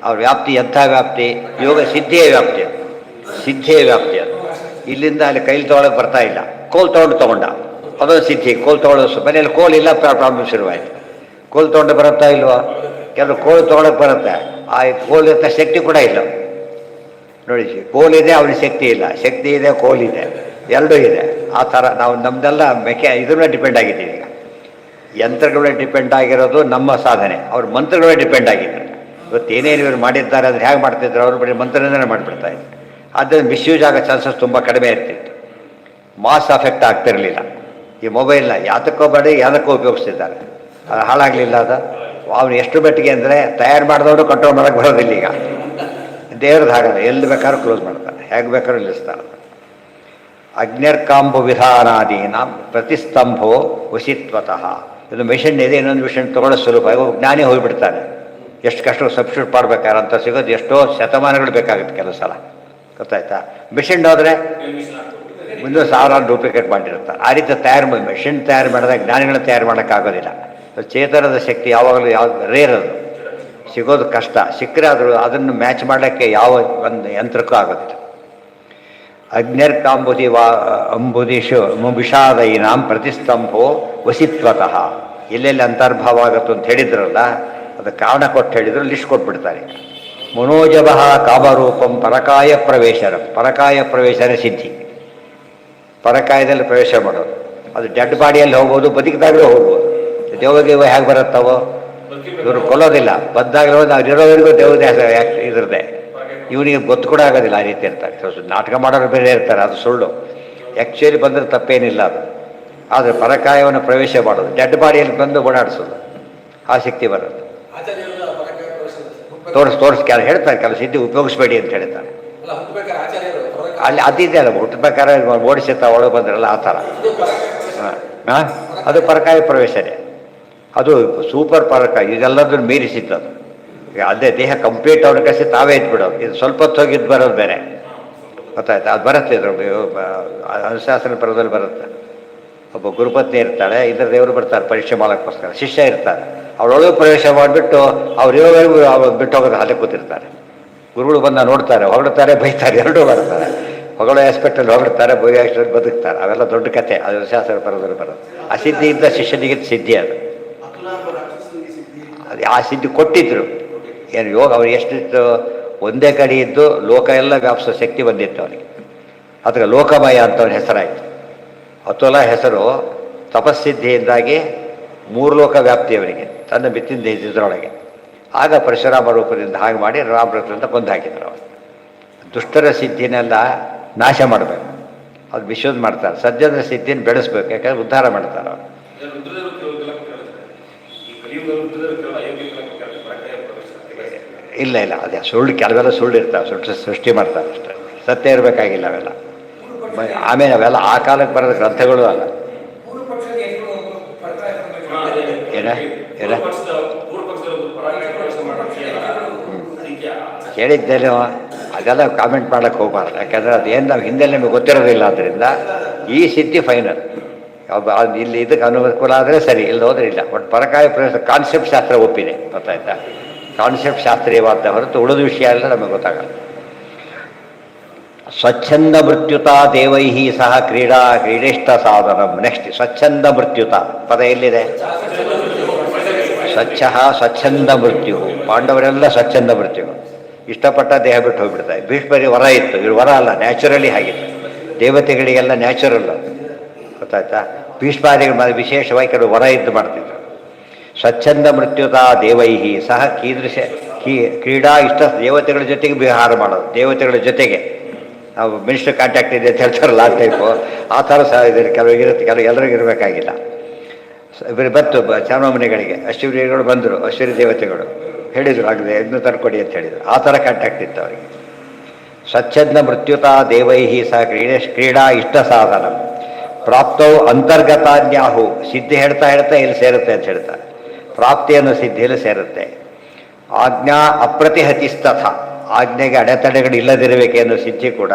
ಅವ್ರ ವ್ಯಾಪ್ತಿ ಎಂಥ ವ್ಯಾಪ್ತಿ? ಯೋಗ ಸಿದ್ಧಿಯ ವ್ಯಾಪ್ತಿ, ಸಿದ್ಧಿಯ ವ್ಯಾಪ್ತಿ ಅದು. ಇಲ್ಲಿಂದ ಅಲ್ಲಿ ಕೈಲಿ ತೊಗೊಳಕ್ಕೆ ಬರ್ತಾ ಇಲ್ಲ, ಕೋಲ್ ತೊಗೊಂಡ ಅದೊಂದು ಸಿದ್ಧಿ. ಕೋಲ್ ತೊಗೊಳ್ಳೋದು ಮನೆಯಲ್ಲಿ ಕೋಲ್ ಇಲ್ಲ, ಪ್ರಾಬ್ಲಮ್ ಶುರುವಾಯಿತು. ಕೋಲ್ ತೊಗೊಂಡು ಬರುತ್ತಾ ಇಲ್ವೋ? ಕೆಲವು ಕೋಲ್ ತೊಗೊಳಕ್ಕೆ ಬರುತ್ತೆ, ಆ ಕೋಲ್ ಇರ್ತ ಶಕ್ತಿ ಕೂಡ ಇಲ್ಲ ನೋಡಿ. ಕೋಲ್ ಇದೆ, ಅವನಿಗೆ ಶಕ್ತಿ ಇಲ್ಲ. ಶಕ್ತಿ ಇದೆ, ಕೋಲ್ ಇದೆ, ಎರಡೂ ಇದೆ. ಆ ಥರ ನಾವು ನಮ್ಮದೆಲ್ಲ ಇದ್ರ ಮೇಲೆ ಡಿಪೆಂಡ್ ಆಗಿದ್ದೀವಿ. ಈಗ ಯಂತ್ರಗಳೇ ಡಿಪೆಂಡ್ ಆಗಿರೋದು ನಮ್ಮ ಸಾಧನೆ, ಅವ್ರ ಮಂತ್ರಗಳೇ ಡಿಪೆಂಡ್ ಆಗಿದ್ದಾರೆ. ಇವತ್ತು ಏನೇನು ಇವರು ಮಾಡಿದ್ದಾರೆ ಅಂದರೆ ಹೇಗೆ ಮಾಡ್ತಿದ್ರು, ಅವ್ರು ಬರೀ ಮಂತ್ರದಿಂದಲೇ ಮಾಡಿಬಿಡ್ತಾ ಇದ್ರು. ಆದ್ದರಿಂದ ಮಿಸ್ಯೂಸ್ ಆಗೋ ಚಾನ್ಸಸ್ ತುಂಬ ಕಡಿಮೆ ಇರ್ತಿತ್ತು, ಮಾಸ್ ಅಫೆಕ್ಟ್ ಆಗ್ತಿರಲಿಲ್ಲ. ಈ ಮೊಬೈಲ್ನ ಯಾತಕ್ಕೋ ಬೇಡಿ ಯಾವುದಕ್ಕೋ ಉಪಯೋಗಿಸ್ತಿದ್ದಾರೆ, ಅದು ಹಾಳಾಗಲಿಲ್ಲ. ಅದು ಅವ್ನು ಎಷ್ಟು ಮಟ್ಟಿಗೆ ಅಂದರೆ ತಯಾರು ಮಾಡಿದವರು ಕಂಟ್ರೋಲ್ ಮಾಡೋಕ್ಕೆ ಬರೋದಿಲ್ಲ. ಈಗ ದೇವ್ರದ್ದು ಹಾಗಲ್ಲ, ಎಲ್ಲಿ ಬೇಕಾದ್ರೂ ಕ್ಲೋಸ್ ಮಾಡ್ತಾರೆ, ಹೇಗೆ ಬೇಕಾದ್ರೂ ನಿಲ್ಲಿಸ್ತಾರೆ. ಅಗ್ನಿರ್ಕಾಂಬು ವಿಧಾನಾದೀನ ಪ್ರತಿಸ್ತಂಭೋ ವಶಿತ್ವತಃ. ಇದು ಮಿಷನ್ ಇದೆ, ಇನ್ನೊಂದು ಮಿಷನ್ ತೊಗೊಳ್ಳೋ ಸುಲಭ. ಜ್ಞಾನಿ ಹೋಗಿಬಿಡ್ತಾನೆ. ಎಷ್ಟು ಕಷ್ಟ ಸಬ್ಸ್ಟಿಟ್ಯೂಟ್ ಮಾಡ್ಬೇಕಾದ್ರೆ ಅಂತ ಸಿಗೋದು ಎಷ್ಟೋ ಶತಮಾನಗಳು ಬೇಕಾಗುತ್ತೆ ಕೆಲವು ಸಲ, ಗೊತ್ತಾಯ್ತಾ? ಮಿಷನ್ ಹೋದರೆ ಮುಂದೆ ಸಾವಿರಾರು ಡೂಪ್ಲಿಕೇಟ್ ಮಾಡಿರ್ತಾರೆ. ಆ ರೀತಿ ಮಿಷನ್ ತಯಾರು ಮಾಡಿದಾಗ ಜ್ಞಾನಿಗಳನ್ನ ತಯಾರು ಮಾಡೋಕ್ಕಾಗೋದಿಲ್ಲ. ಚೇತನದ ಶಕ್ತಿ ಯಾವಾಗಲೂ ರೇರ್, ಅದು ಸಿಗೋದು ಕಷ್ಟ. ಸಿಕ್ಕರೆ ಆದರೂ ಅದನ್ನು ಮ್ಯಾಚ್ ಮಾಡೋಕ್ಕೆ ಯಾವ ಒಂದು ಯಂತ್ರಕ್ಕೂ ಆಗುತ್ತೆ. ಅಗ್ನಿರ್ಕಾಂಬುದಿ ಅಂಬುದಿಶು ವಿಷಾದೈನಾಂ ಪ್ರತಿಸ್ತಂಭೋ ವಸಿತ್ವತಃ. ಎಲ್ಲೆಲ್ಲಿ ಅಂತರ್ಭಾವ ಆಗುತ್ತೋ ಅಂತ ಹೇಳಿದ್ರಲ್ಲ, ಅದು ಕಾರಣ ಕೊಟ್ಟು ಹೇಳಿದ್ರು, ಲಿಸ್ಟ್ ಕೊಟ್ಬಿಡ್ತಾರೆ. ಮನೋಜವ ಕಾಮರೂಪಂ ಪರಕಾಯ ಪ್ರವೇಶನ. ಪರಕಾಯ ಪ್ರವೇಶನ ಸಿದ್ಧಿ, ಪರಕಾಯದಲ್ಲಿ ಪ್ರವೇಶ ಮಾಡೋದು. ಅದು ಡೆಡ್ ಬಾಡಿಯಲ್ಲಿ ಹೋಗ್ಬೋದು, ಬದುಕಿದಾಗಲೂ ಹೋಗ್ಬೋದು. ದೇವದೇವ ಹೇಗೆ ಬರುತ್ತವೋ, ಇವರು ಕೊಲ್ಲೋದಿಲ್ಲ. ಬದ್ದಾಗಲೂ ನಾವು ಇರೋವರೆಗೂ ದೇವದೇಹ ಇದ್ರದ್ದೇ. ಇವನಿಗೆ ಗೊತ್ತು ಕೂಡ ಆಗೋದಿಲ್ಲ. ಆ ರೀತಿ ಇರ್ತಾರೆ. ನಾಟಕ ಮಾಡೋರು ಬೇರೆ ಇರ್ತಾರೆ, ಅದು ಸುಳ್ಳು. ಆ್ಯಕ್ಚುಲಿ ಬಂದರೆ ತಪ್ಪೇನಿಲ್ಲ ಅದು. ಆದರೆ ಪರಕಾಯವನ್ನು ಪ್ರವೇಶ ಮಾಡೋದು, ಡೆಡ್ ಬಾಡಿಯಲ್ಲಿ ಬಂದು ಓಡಾಡಿಸೋದು, ಆ ಶಕ್ತಿ ಬರೋದು. ತೋರಿಸ್ ಹೇಳ್ತಾರೆ, ಕೆಲವು ಸಿದ್ಧಿ ಉಪಯೋಗಿಸ್ಬೇಡಿ ಅಂತ ಹೇಳ್ತಾರೆ. ಅಲ್ಲಿ ಅದಿದೆ ಅಲ್ಲ, ಹುಟ್ಟಬೇಕಾದ್ರೆ ಓಡಿಸುತ್ತಾ ಒಳಗೆ ಬಂದ್ರಲ್ಲ, ಆ ಥರ. ಹಾಂ, ಅದು ಪರಕಾಯ ಪ್ರವೇಶನೇ. ಅದು ಸೂಪರ್ ಪರಕಾಯ, ಇದೆಲ್ಲದನ್ನು ಮೀರಿಸಿದ್ದದು. ಅದೇ ದೇಹ ಕಂಪ್ಲೀಟ್ ಅವ್ರ ಕಸಿ ತಾವೇ ಇದ್ಬಿಡೋದು. ಇದು ಸ್ವಲ್ಪ ಹೊತ್ತು ಹೋಗಿದ್ದು ಬರೋದು ಬೇರೆ, ಗೊತ್ತಾಯ್ತು? ಅದು ಬರುತ್ತೆ, ಇದ್ರ ಅನುಶಾಸನ ಪರದಲ್ಲಿ ಬರುತ್ತೆ. ಒಬ್ಬ ಗುರುಪತ್ನಿ ಇರ್ತಾಳೆ, ಇದ್ರ ದೇವರು ಬರ್ತಾರೆ ಪರೀಕ್ಷೆ ಮಾಡೋಕ್ಕೋಸ್ಕರ. ಶಿಷ್ಯ ಇರ್ತಾರೆ, ಅವಳೊಳಗೆ ಪ್ರವೇಶ ಮಾಡಿಬಿಟ್ಟು ಅವ್ರು ಇರೋವರೆಗೂ ಅವ್ರು ಬಿಟ್ಟು ಹೋಗೋದು, ಅಲ್ಲೇ ಕೂತಿರ್ತಾರೆ. ಗುರುಗಳು ಬಂದ ನೋಡ್ತಾರೆ, ಹೊಗಳ್ತಾರೆ, ಬೈತಾರೆ, ಎರಡೂ ಬರ್ತಾರೆ. ಹೊಗಳೋ ಆಸ್ಪೆಕ್ಟಲ್ಲಿ ಹೊಗಳ್ತಾರೆ, ಬೈಯೋ ಆಸ್ಪೆಕ್ಟ್ ಬದುಕ್ತಾರೆ. ಅವೆಲ್ಲ ದೊಡ್ಡ ಕತೆ, ಅದು ಅನುಶಾಸನ ಪರದಲ್ಲಿ ಬರೋದು. ಆ ಸಿದ್ಧಿಯಿಂದ ಶಿಷ್ಯನಿಗೆ ಸಿದ್ಧಿ ಅದು. ಆ ಸಿದ್ಧಿ ಕೊಟ್ಟಿದ್ರು. ಏನು ಯೋಗ ಅವ್ರು ಎಷ್ಟಿತ್ತು, ಒಂದೇ ಕಡೆ ಇದ್ದು ಲೋಕ ಎಲ್ಲ ವ್ಯಾಪಿಸೋ ಶಕ್ತಿ ಬಂದಿತ್ತು ಅವನಿಗೆ. ಅದಕ್ಕೆ ಲೋಕಮಯ ಅಂತ ಅವನ ಹೆಸರಾಯಿತು. ಅತುಲ ಹೆಸರು ತಪಸ್ಸಿದ್ಧಿಯಿಂದಾಗಿ 3 ಲೋಕ ವ್ಯಾಪ್ತಿಯವರಿಗೆ ತನ್ನ ಬಿತ್ತಿಂದ ಇದ್ರೊಳಗೆ. ಆಗ ಪರಶುರಾಮ ರೂಪದಿಂದ ಹಾಗೆ ಮಾಡಿ ರಾಮರತ್ನ ಕೊಂದು ಹಾಕಿದ್ರು. ಅವರು ದುಷ್ಟರ ಸಿದ್ಧಿನೆಲ್ಲ ನಾಶ ಮಾಡಬೇಕು, ಅದು ವಿಶ್ವದ ಮಾಡ್ತಾರೆ. ಸಜ್ಜನ ಸಿದ್ಧಿನ ಬೆಳೆಸ್ಬೇಕು, ಯಾಕಂದ್ರೆ ಉದ್ಧಾರ ಮಾಡ್ತಾರೆ ಅವರು. ಇಲ್ಲ ಅದೇ ಸುಳ್ಳು, ಕೆಲವೆಲ್ಲ ಸುಳ್ಳು ಇರ್ತಾವೆ, ಸೃಷ್ಟಿ ಮಾಡ್ತಾರೆ ಅಷ್ಟೇ. ಸತ್ಯ ಇರಬೇಕಾಗಿಲ್ಲ ಅವೆಲ್ಲ. ಆಮೇಲೆ ಅವೆಲ್ಲ ಆ ಕಾಲಕ್ಕೆ ಬರೋದು ಗ್ರಂಥಗಳು ಅಲ್ಲ. ಏನ ಹೇಳಿದ್ದೇನೋ ಅದೆಲ್ಲ ಕಾಮೆಂಟ್ ಮಾಡೋಕ್ಕೆ ಹೋಗಬಾರ್ದು. ಯಾಕಂದರೆ ಅದೇನು ನಾವು ಹಿಂದೆ ನಿಮಗೆ ಗೊತ್ತಿರೋದಿಲ್ಲ. ಆದ್ದರಿಂದ ಈ ಸಿದ್ಧಿ ಫೈನಲ್. ಇಲ್ಲಿ ಇದಕ್ಕೆ ಅನುಕೂಲ ಆದರೆ ಸರಿ, ಇಲ್ಲಿ ಹೋದ್ರೆ ಇಲ್ಲ. ಬಟ್ ಪರಕಾಯ ಪ್ರವೇಶ ಕಾನ್ಸೆಪ್ಟ್ ಶಾಸ್ತ್ರ ಒಪ್ಪಿದೆ, ಗೊತ್ತಾಯ್ತಾ? ಕಾನ್ಸೆಪ್ಟ್ ಶಾಸ್ತ್ರೀಯವಾದ ಹೊರತು ಉಳಿದ ವಿಷಯ ಎಲ್ಲ ನಮಗೆ ಗೊತ್ತಾಗಲ್ಲ. ಸ್ವಚ್ಛಂದ ಮೃತ್ಯುತ ದೇವೈಹಿ ಸಹ ಕ್ರೀಡೇಷ್ಟ ಸಾಧನಂ. ನೆಕ್ಸ್ಟ್ ಸ್ವಚ್ಛಂದ ಮೃತ್ಯುತ ಪದ ಎಲ್ಲಿದೆ? ಸ್ವಚ್ಛಂದ ಮೃತ್ಯು. ಪಾಂಡವರೆಲ್ಲ ಸ್ವಚ್ಛಂದ ಮೃತ್ಯು, ಇಷ್ಟಪಟ್ಟ ದೇಹ ಬಿಟ್ಟು ಹೋಗ್ಬಿಡ್ತಾರೆ. ಭೀಷ್ಮರಿಗೆ ವರ ಇತ್ತು, ಇವ್ರು ವರ ಅಲ್ಲ, ನ್ಯಾಚುರಲಿ ಆಗಿತ್ತು. ದೇವತೆಗಳಿಗೆಲ್ಲ ನ್ಯಾಚುರಲ್, ಗೊತ್ತಾಯ್ತಾ? ಭೀಷ್ಮಾದಿಗಳು ವಿಶೇಷವಾಗಿ ಕೆಲವು ವರ ಇದ್ದು ಮಾಡ್ತಿದ್ರು. ಸ್ವಚ್ಛಂದ ಮೃತ್ಯುತ ದೇವೈಹಿ ಸಹ ಕ್ರೀಡಾ ಇಷ್ಟ. ದೇವತೆಗಳ ಜೊತೆಗೆ ವಿಹಾರ ಮಾಡೋದು, ದೇವತೆಗಳ ಜೊತೆಗೆ. ನಾವು ಮಿನಿಸ್ಟರ್ ಕಾಂಟ್ಯಾಕ್ಟ್ ಇದೆ ಅಂತ ಹೇಳ್ತಾರಲ್ಲ, ಆ ಟೈಪು. ಆ ಥರ ಸಹ ಇದೆ, ಕೆಲವಿಗೆ ಇರುತ್ತೆ, ಎಲ್ಲರಿಗೂ ಇರಬೇಕಾಗಿಲ್ಲ. ಇವರು ಬತ್ತು ಚಾಮರಾಮನೆಗಳಿಗೆ ಅಶ್ವರಿಗಳು ಬಂದರು, ಅಶ್ವರಿ ದೇವತೆಗಳು ಹೇಳಿದರು, ಆಗದೆ ಇದನ್ನು ತರ್ಕೊಡಿ ಅಂತ ಹೇಳಿದರು. ಆ ಥರ ಕಾಂಟ್ಯಾಕ್ಟ್ ಇತ್ತು ಅವರಿಗೆ. ಸ್ವಚ್ಛಂದ ಮೃತ್ಯುತ ದೇವೈಹಿ ಸಹ ಕ್ರೀಡಾ ಇಷ್ಟ ಸಾಧನ ಪ್ರಾಪ್ತವು ಅಂತರ್ಗತಾನ್ಯಾಹು. ಸಿದ್ಧಿ ಹೇಳ್ತಾ ಇಲ್ಲಿ ಸೇರುತ್ತೆ ಅಂತ ಹೇಳ್ತಾರೆ. ಪ್ರಾಪ್ತಿಯನ್ನು ಸಿದ್ಧಿಯಲ್ಲಿ ಸೇರುತ್ತೆ. ಆಜ್ಞಾ ಅಪ್ರತಿಹತಿಸ್ತಥ. ಆಜ್ಞೆಗೆ ಅಡೆತಡೆಗಳು ಇಲ್ಲದಿರಬೇಕೆನ್ನೋ ಸಿದ್ಧಿ ಕೂಡ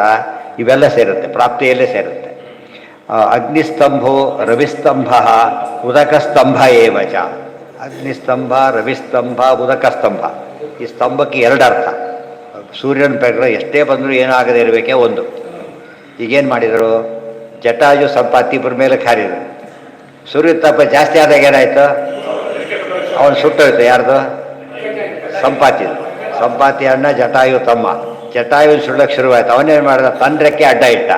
ಇವೆಲ್ಲ ಸೇರುತ್ತೆ, ಪ್ರಾಪ್ತಿಯಲ್ಲೇ ಸೇರುತ್ತೆ. ಅಗ್ನಿಸ್ತಂಭೋ ರವಿಸ್ತಂಭ ಉದಕಸ್ತಂಭ ಏವ ಚ. ಅಗ್ನಿಸ್ತಂಭ ರವಿಸ್ತಂಭ ಉದಕಸ್ತಂಭ, ಈ ಸ್ತಂಭಕ್ಕೆ ಎರಡು ಅರ್ಥ. ಸೂರ್ಯನ ಬೆಳಕು ಎಷ್ಟೇ ಬಂದರೂ ಏನಾಗದೇ ಇರಬೇಕೇ ಒಂದು. ಈಗೇನು ಮಾಡಿದರು, ಜಟಾಯು ಸಂಪಾತಿಪುರ ಮೇಲೆ ಹಾರಿದರು. ಸೂರ್ಯ ತಾಪ ಜಾಸ್ತಿ ಆದಾಗ ಏನಾಯಿತು, ಅವನು ಸುಟ್ಟೋಯ್ತು. ಯಾರ್ದು? ಸಂಪಾತಿ ಅಣ್ಣ ಜಟಾಯು ತಮ್ಮ. ಜಟಾಯು ಸುಳ್ಳಕ್ಕೆ ಶುರುವಾಯಿತು. ಅವನೇನು ಮಾಡಿದ, ತನ್ನ ರೆಕ್ಕೆ ಅಡ್ಡ ಇಟ್ಟ,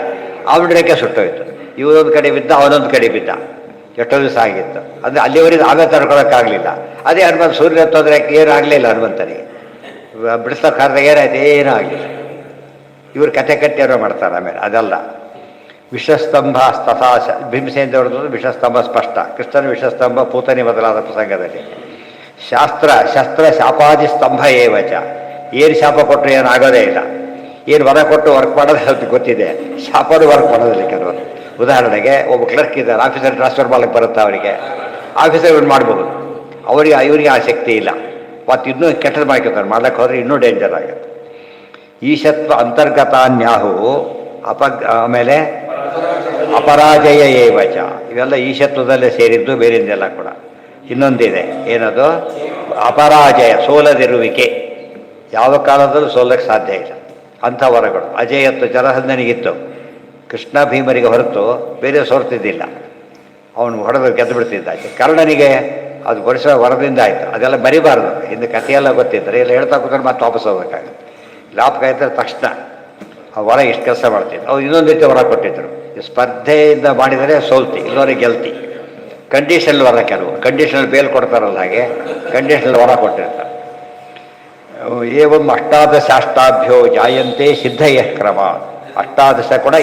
ಅವನ ರೆಕ್ಕೆ ಸುಟ್ಟೋಯ್ತು. ಇವನೊಂದು ಕಡೆ ಬಿದ್ದ, ಅವನೊಂದು ಕಡೆ ಬಿದ್ದ. ಎಷ್ಟೋ ದಿವಸ ಆಗಿತ್ತು. ಅಂದರೆ ಅಲ್ಲಿವರೆಗೆ ಆಮೇಲೆ ತಡ್ಕೊಳಕ್ಕಾಗಲಿಲ್ಲ. ಅದೇ ಹನುಮಂತ ಸೂರ್ಯ ಎತ್ತೋದ್ರೆ ಏನೂ ಆಗಲಿಲ್ಲ ಹನುಮಂತನಿಗೆ. ಬಿಡಿಸ್ಲಕ್ಕೆ ಕರೆದಾಗ ಏನಾಯ್ತು, ಏನೂ ಆಗಲಿಲ್ಲ. ಇವ್ರು ಕತೆ ಕಟ್ಟೆಯವರು ಮಾಡ್ತಾರೆ. ಆಮೇಲೆ ಅದಲ್ಲ, ವಿಷಸ್ತಂಭ ತಥಾ ಭೀಮಸೇನ ಹೊಡೆದು ವಿಷಸ್ತಂಭ ಸ್ಪಷ್ಟ. ಕೃಷ್ಣನ ವಿಷಸ್ತಂಭ ಪೂತನಿ ಮೊದಲಾದ ಪ್ರಸಂಗದಲ್ಲಿ. ಶಸ್ತ್ರ ಶಾಪಾದಿ ಸ್ತಂಭ ಏವಚ. ಏನು ಶಾಪ ಕೊಟ್ಟರು ಏನಾಗೋದೇ ಇಲ್ಲ. ಏನು ವರ ಕೊಟ್ಟು ವರ್ಕ್ ಮಾಡೋದು ಅದು ಗೊತ್ತಿದೆ, ಶಾಪನೂ ವರ್ಕ್ ಮಾಡೋದಿಲ್ಲ ಕೆಲವರು. ಉದಾಹರಣೆಗೆ ಒಬ್ಬ ಕ್ಲರ್ಕ್ ಇದ್ದಾರೆ, ಆಫೀಸರ್ ಟ್ರಾನ್ಸ್ಫರ್ ಮಾಡಕ್ಕೆ ಬರುತ್ತೆ ಅವರಿಗೆ. ಆಫೀಸರ್ ಇವ್ನು ಮಾಡ್ಬೋದು, ಇವರಿಗೆ ಆ ಶಕ್ತಿ ಇಲ್ಲ. ಮತ್ತು ಇನ್ನೂ ಕೆಟ್ಟದ್ದು ಮಾಡ್ಕೊತಾರೆ, ಮಾಡ್ಲಿಕ್ಕೆ ಹೋದರೆ ಇನ್ನೂ ಡೇಂಜರ್ ಆಗುತ್ತೆ. ಈಶತ್ವ ಅಂತರ್ಗತಾನ್ಯಾಹು ಆಮೇಲೆ ಅಪರಾಜಯ ಏವಚ. ಇವೆಲ್ಲ ಈಶತ್ವದಲ್ಲೇ ಸೇರಿದ್ದು, ಬೇರಿಂದೆಲ್ಲ ಕೂಡ. ಇನ್ನೊಂದಿದೆ, ಏನದು? ಅಪರಾಜಯ, ಸೋಲದಿರುವಿಕೆ. ಯಾವ ಕಾಲದಲ್ಲೂ ಸೋಲಕ್ಕೆ ಸಾಧ್ಯ ಇಲ್ಲ ಅಂಥ ವರಗಳು. ಅಜೇಯತ್ವ ಜಲಹಂದನಿಗಿತ್ತು, ಕೃಷ್ಣ ಭೀಮರಿಗೆ ಹೊರತು ಬೇರೆ ಸೋರ್ತಿದ್ದಿಲ್ಲ. ಅವನು ಹೊಡೆದು ಗೆದ್ದು ಬಿಡ್ತಿದ್ದ. ಕರ್ಣನಿಗೆ ಅದು ವರ್ಷ ವರದಿಂದ ಆಯಿತು. ಅದೆಲ್ಲ ಬರಿಬಾರ್ದು, ಹಿಂದೆ ಕಥೆಯೆಲ್ಲ ಗೊತ್ತಿದ್ದರೆ ಎಲ್ಲ ಹೇಳ್ತಾ ಕೂತ್ಕೊಂಡು ಮತ್ತೆ ವಾಪಸ್ ಹೋಗ್ಬೇಕಾಗುತ್ತೆ. ಲಾಭ ಇದ್ದರೆ ತಕ್ಷಣ ಆ ವರ ಇಷ್ಟು ಕೆಲಸ ಮಾಡ್ತಿದ್ರು. ಅವ್ರು ಇನ್ನೊಂದು ರೀತಿ ವರ ಕೊಟ್ಟಿದ್ದರು. ಸ್ಪರ್ಧೆಯಿಂದ ಮಾಡಿದರೆ ಸೋಲ್ತಿ, ಇಲ್ಲವರೆಗೆ ಗೆಲ್ತಿ. ಕಂಡೀಷನಲ್ ವರ, ಕೆಲವು ಕಂಡೀಷನಲ್ ಬೇಲ್ ಕೊಡ್ತಾರಲ್ಲ, ಹಾಗೆ ಕಂಡೀಷನಲ್ ವರ ಕೊಟ್ಟಿರ್ತಾರೆ. ಏವಂ ಅಷ್ಟಾದಶಾಷ್ಟಾಭ್ಯೋ ಜಾಯಂತೆ ಸಿದ್ಧಯ ಕ್ರಮ. ಅಷ್ಟಾದಶ ಕೂಡ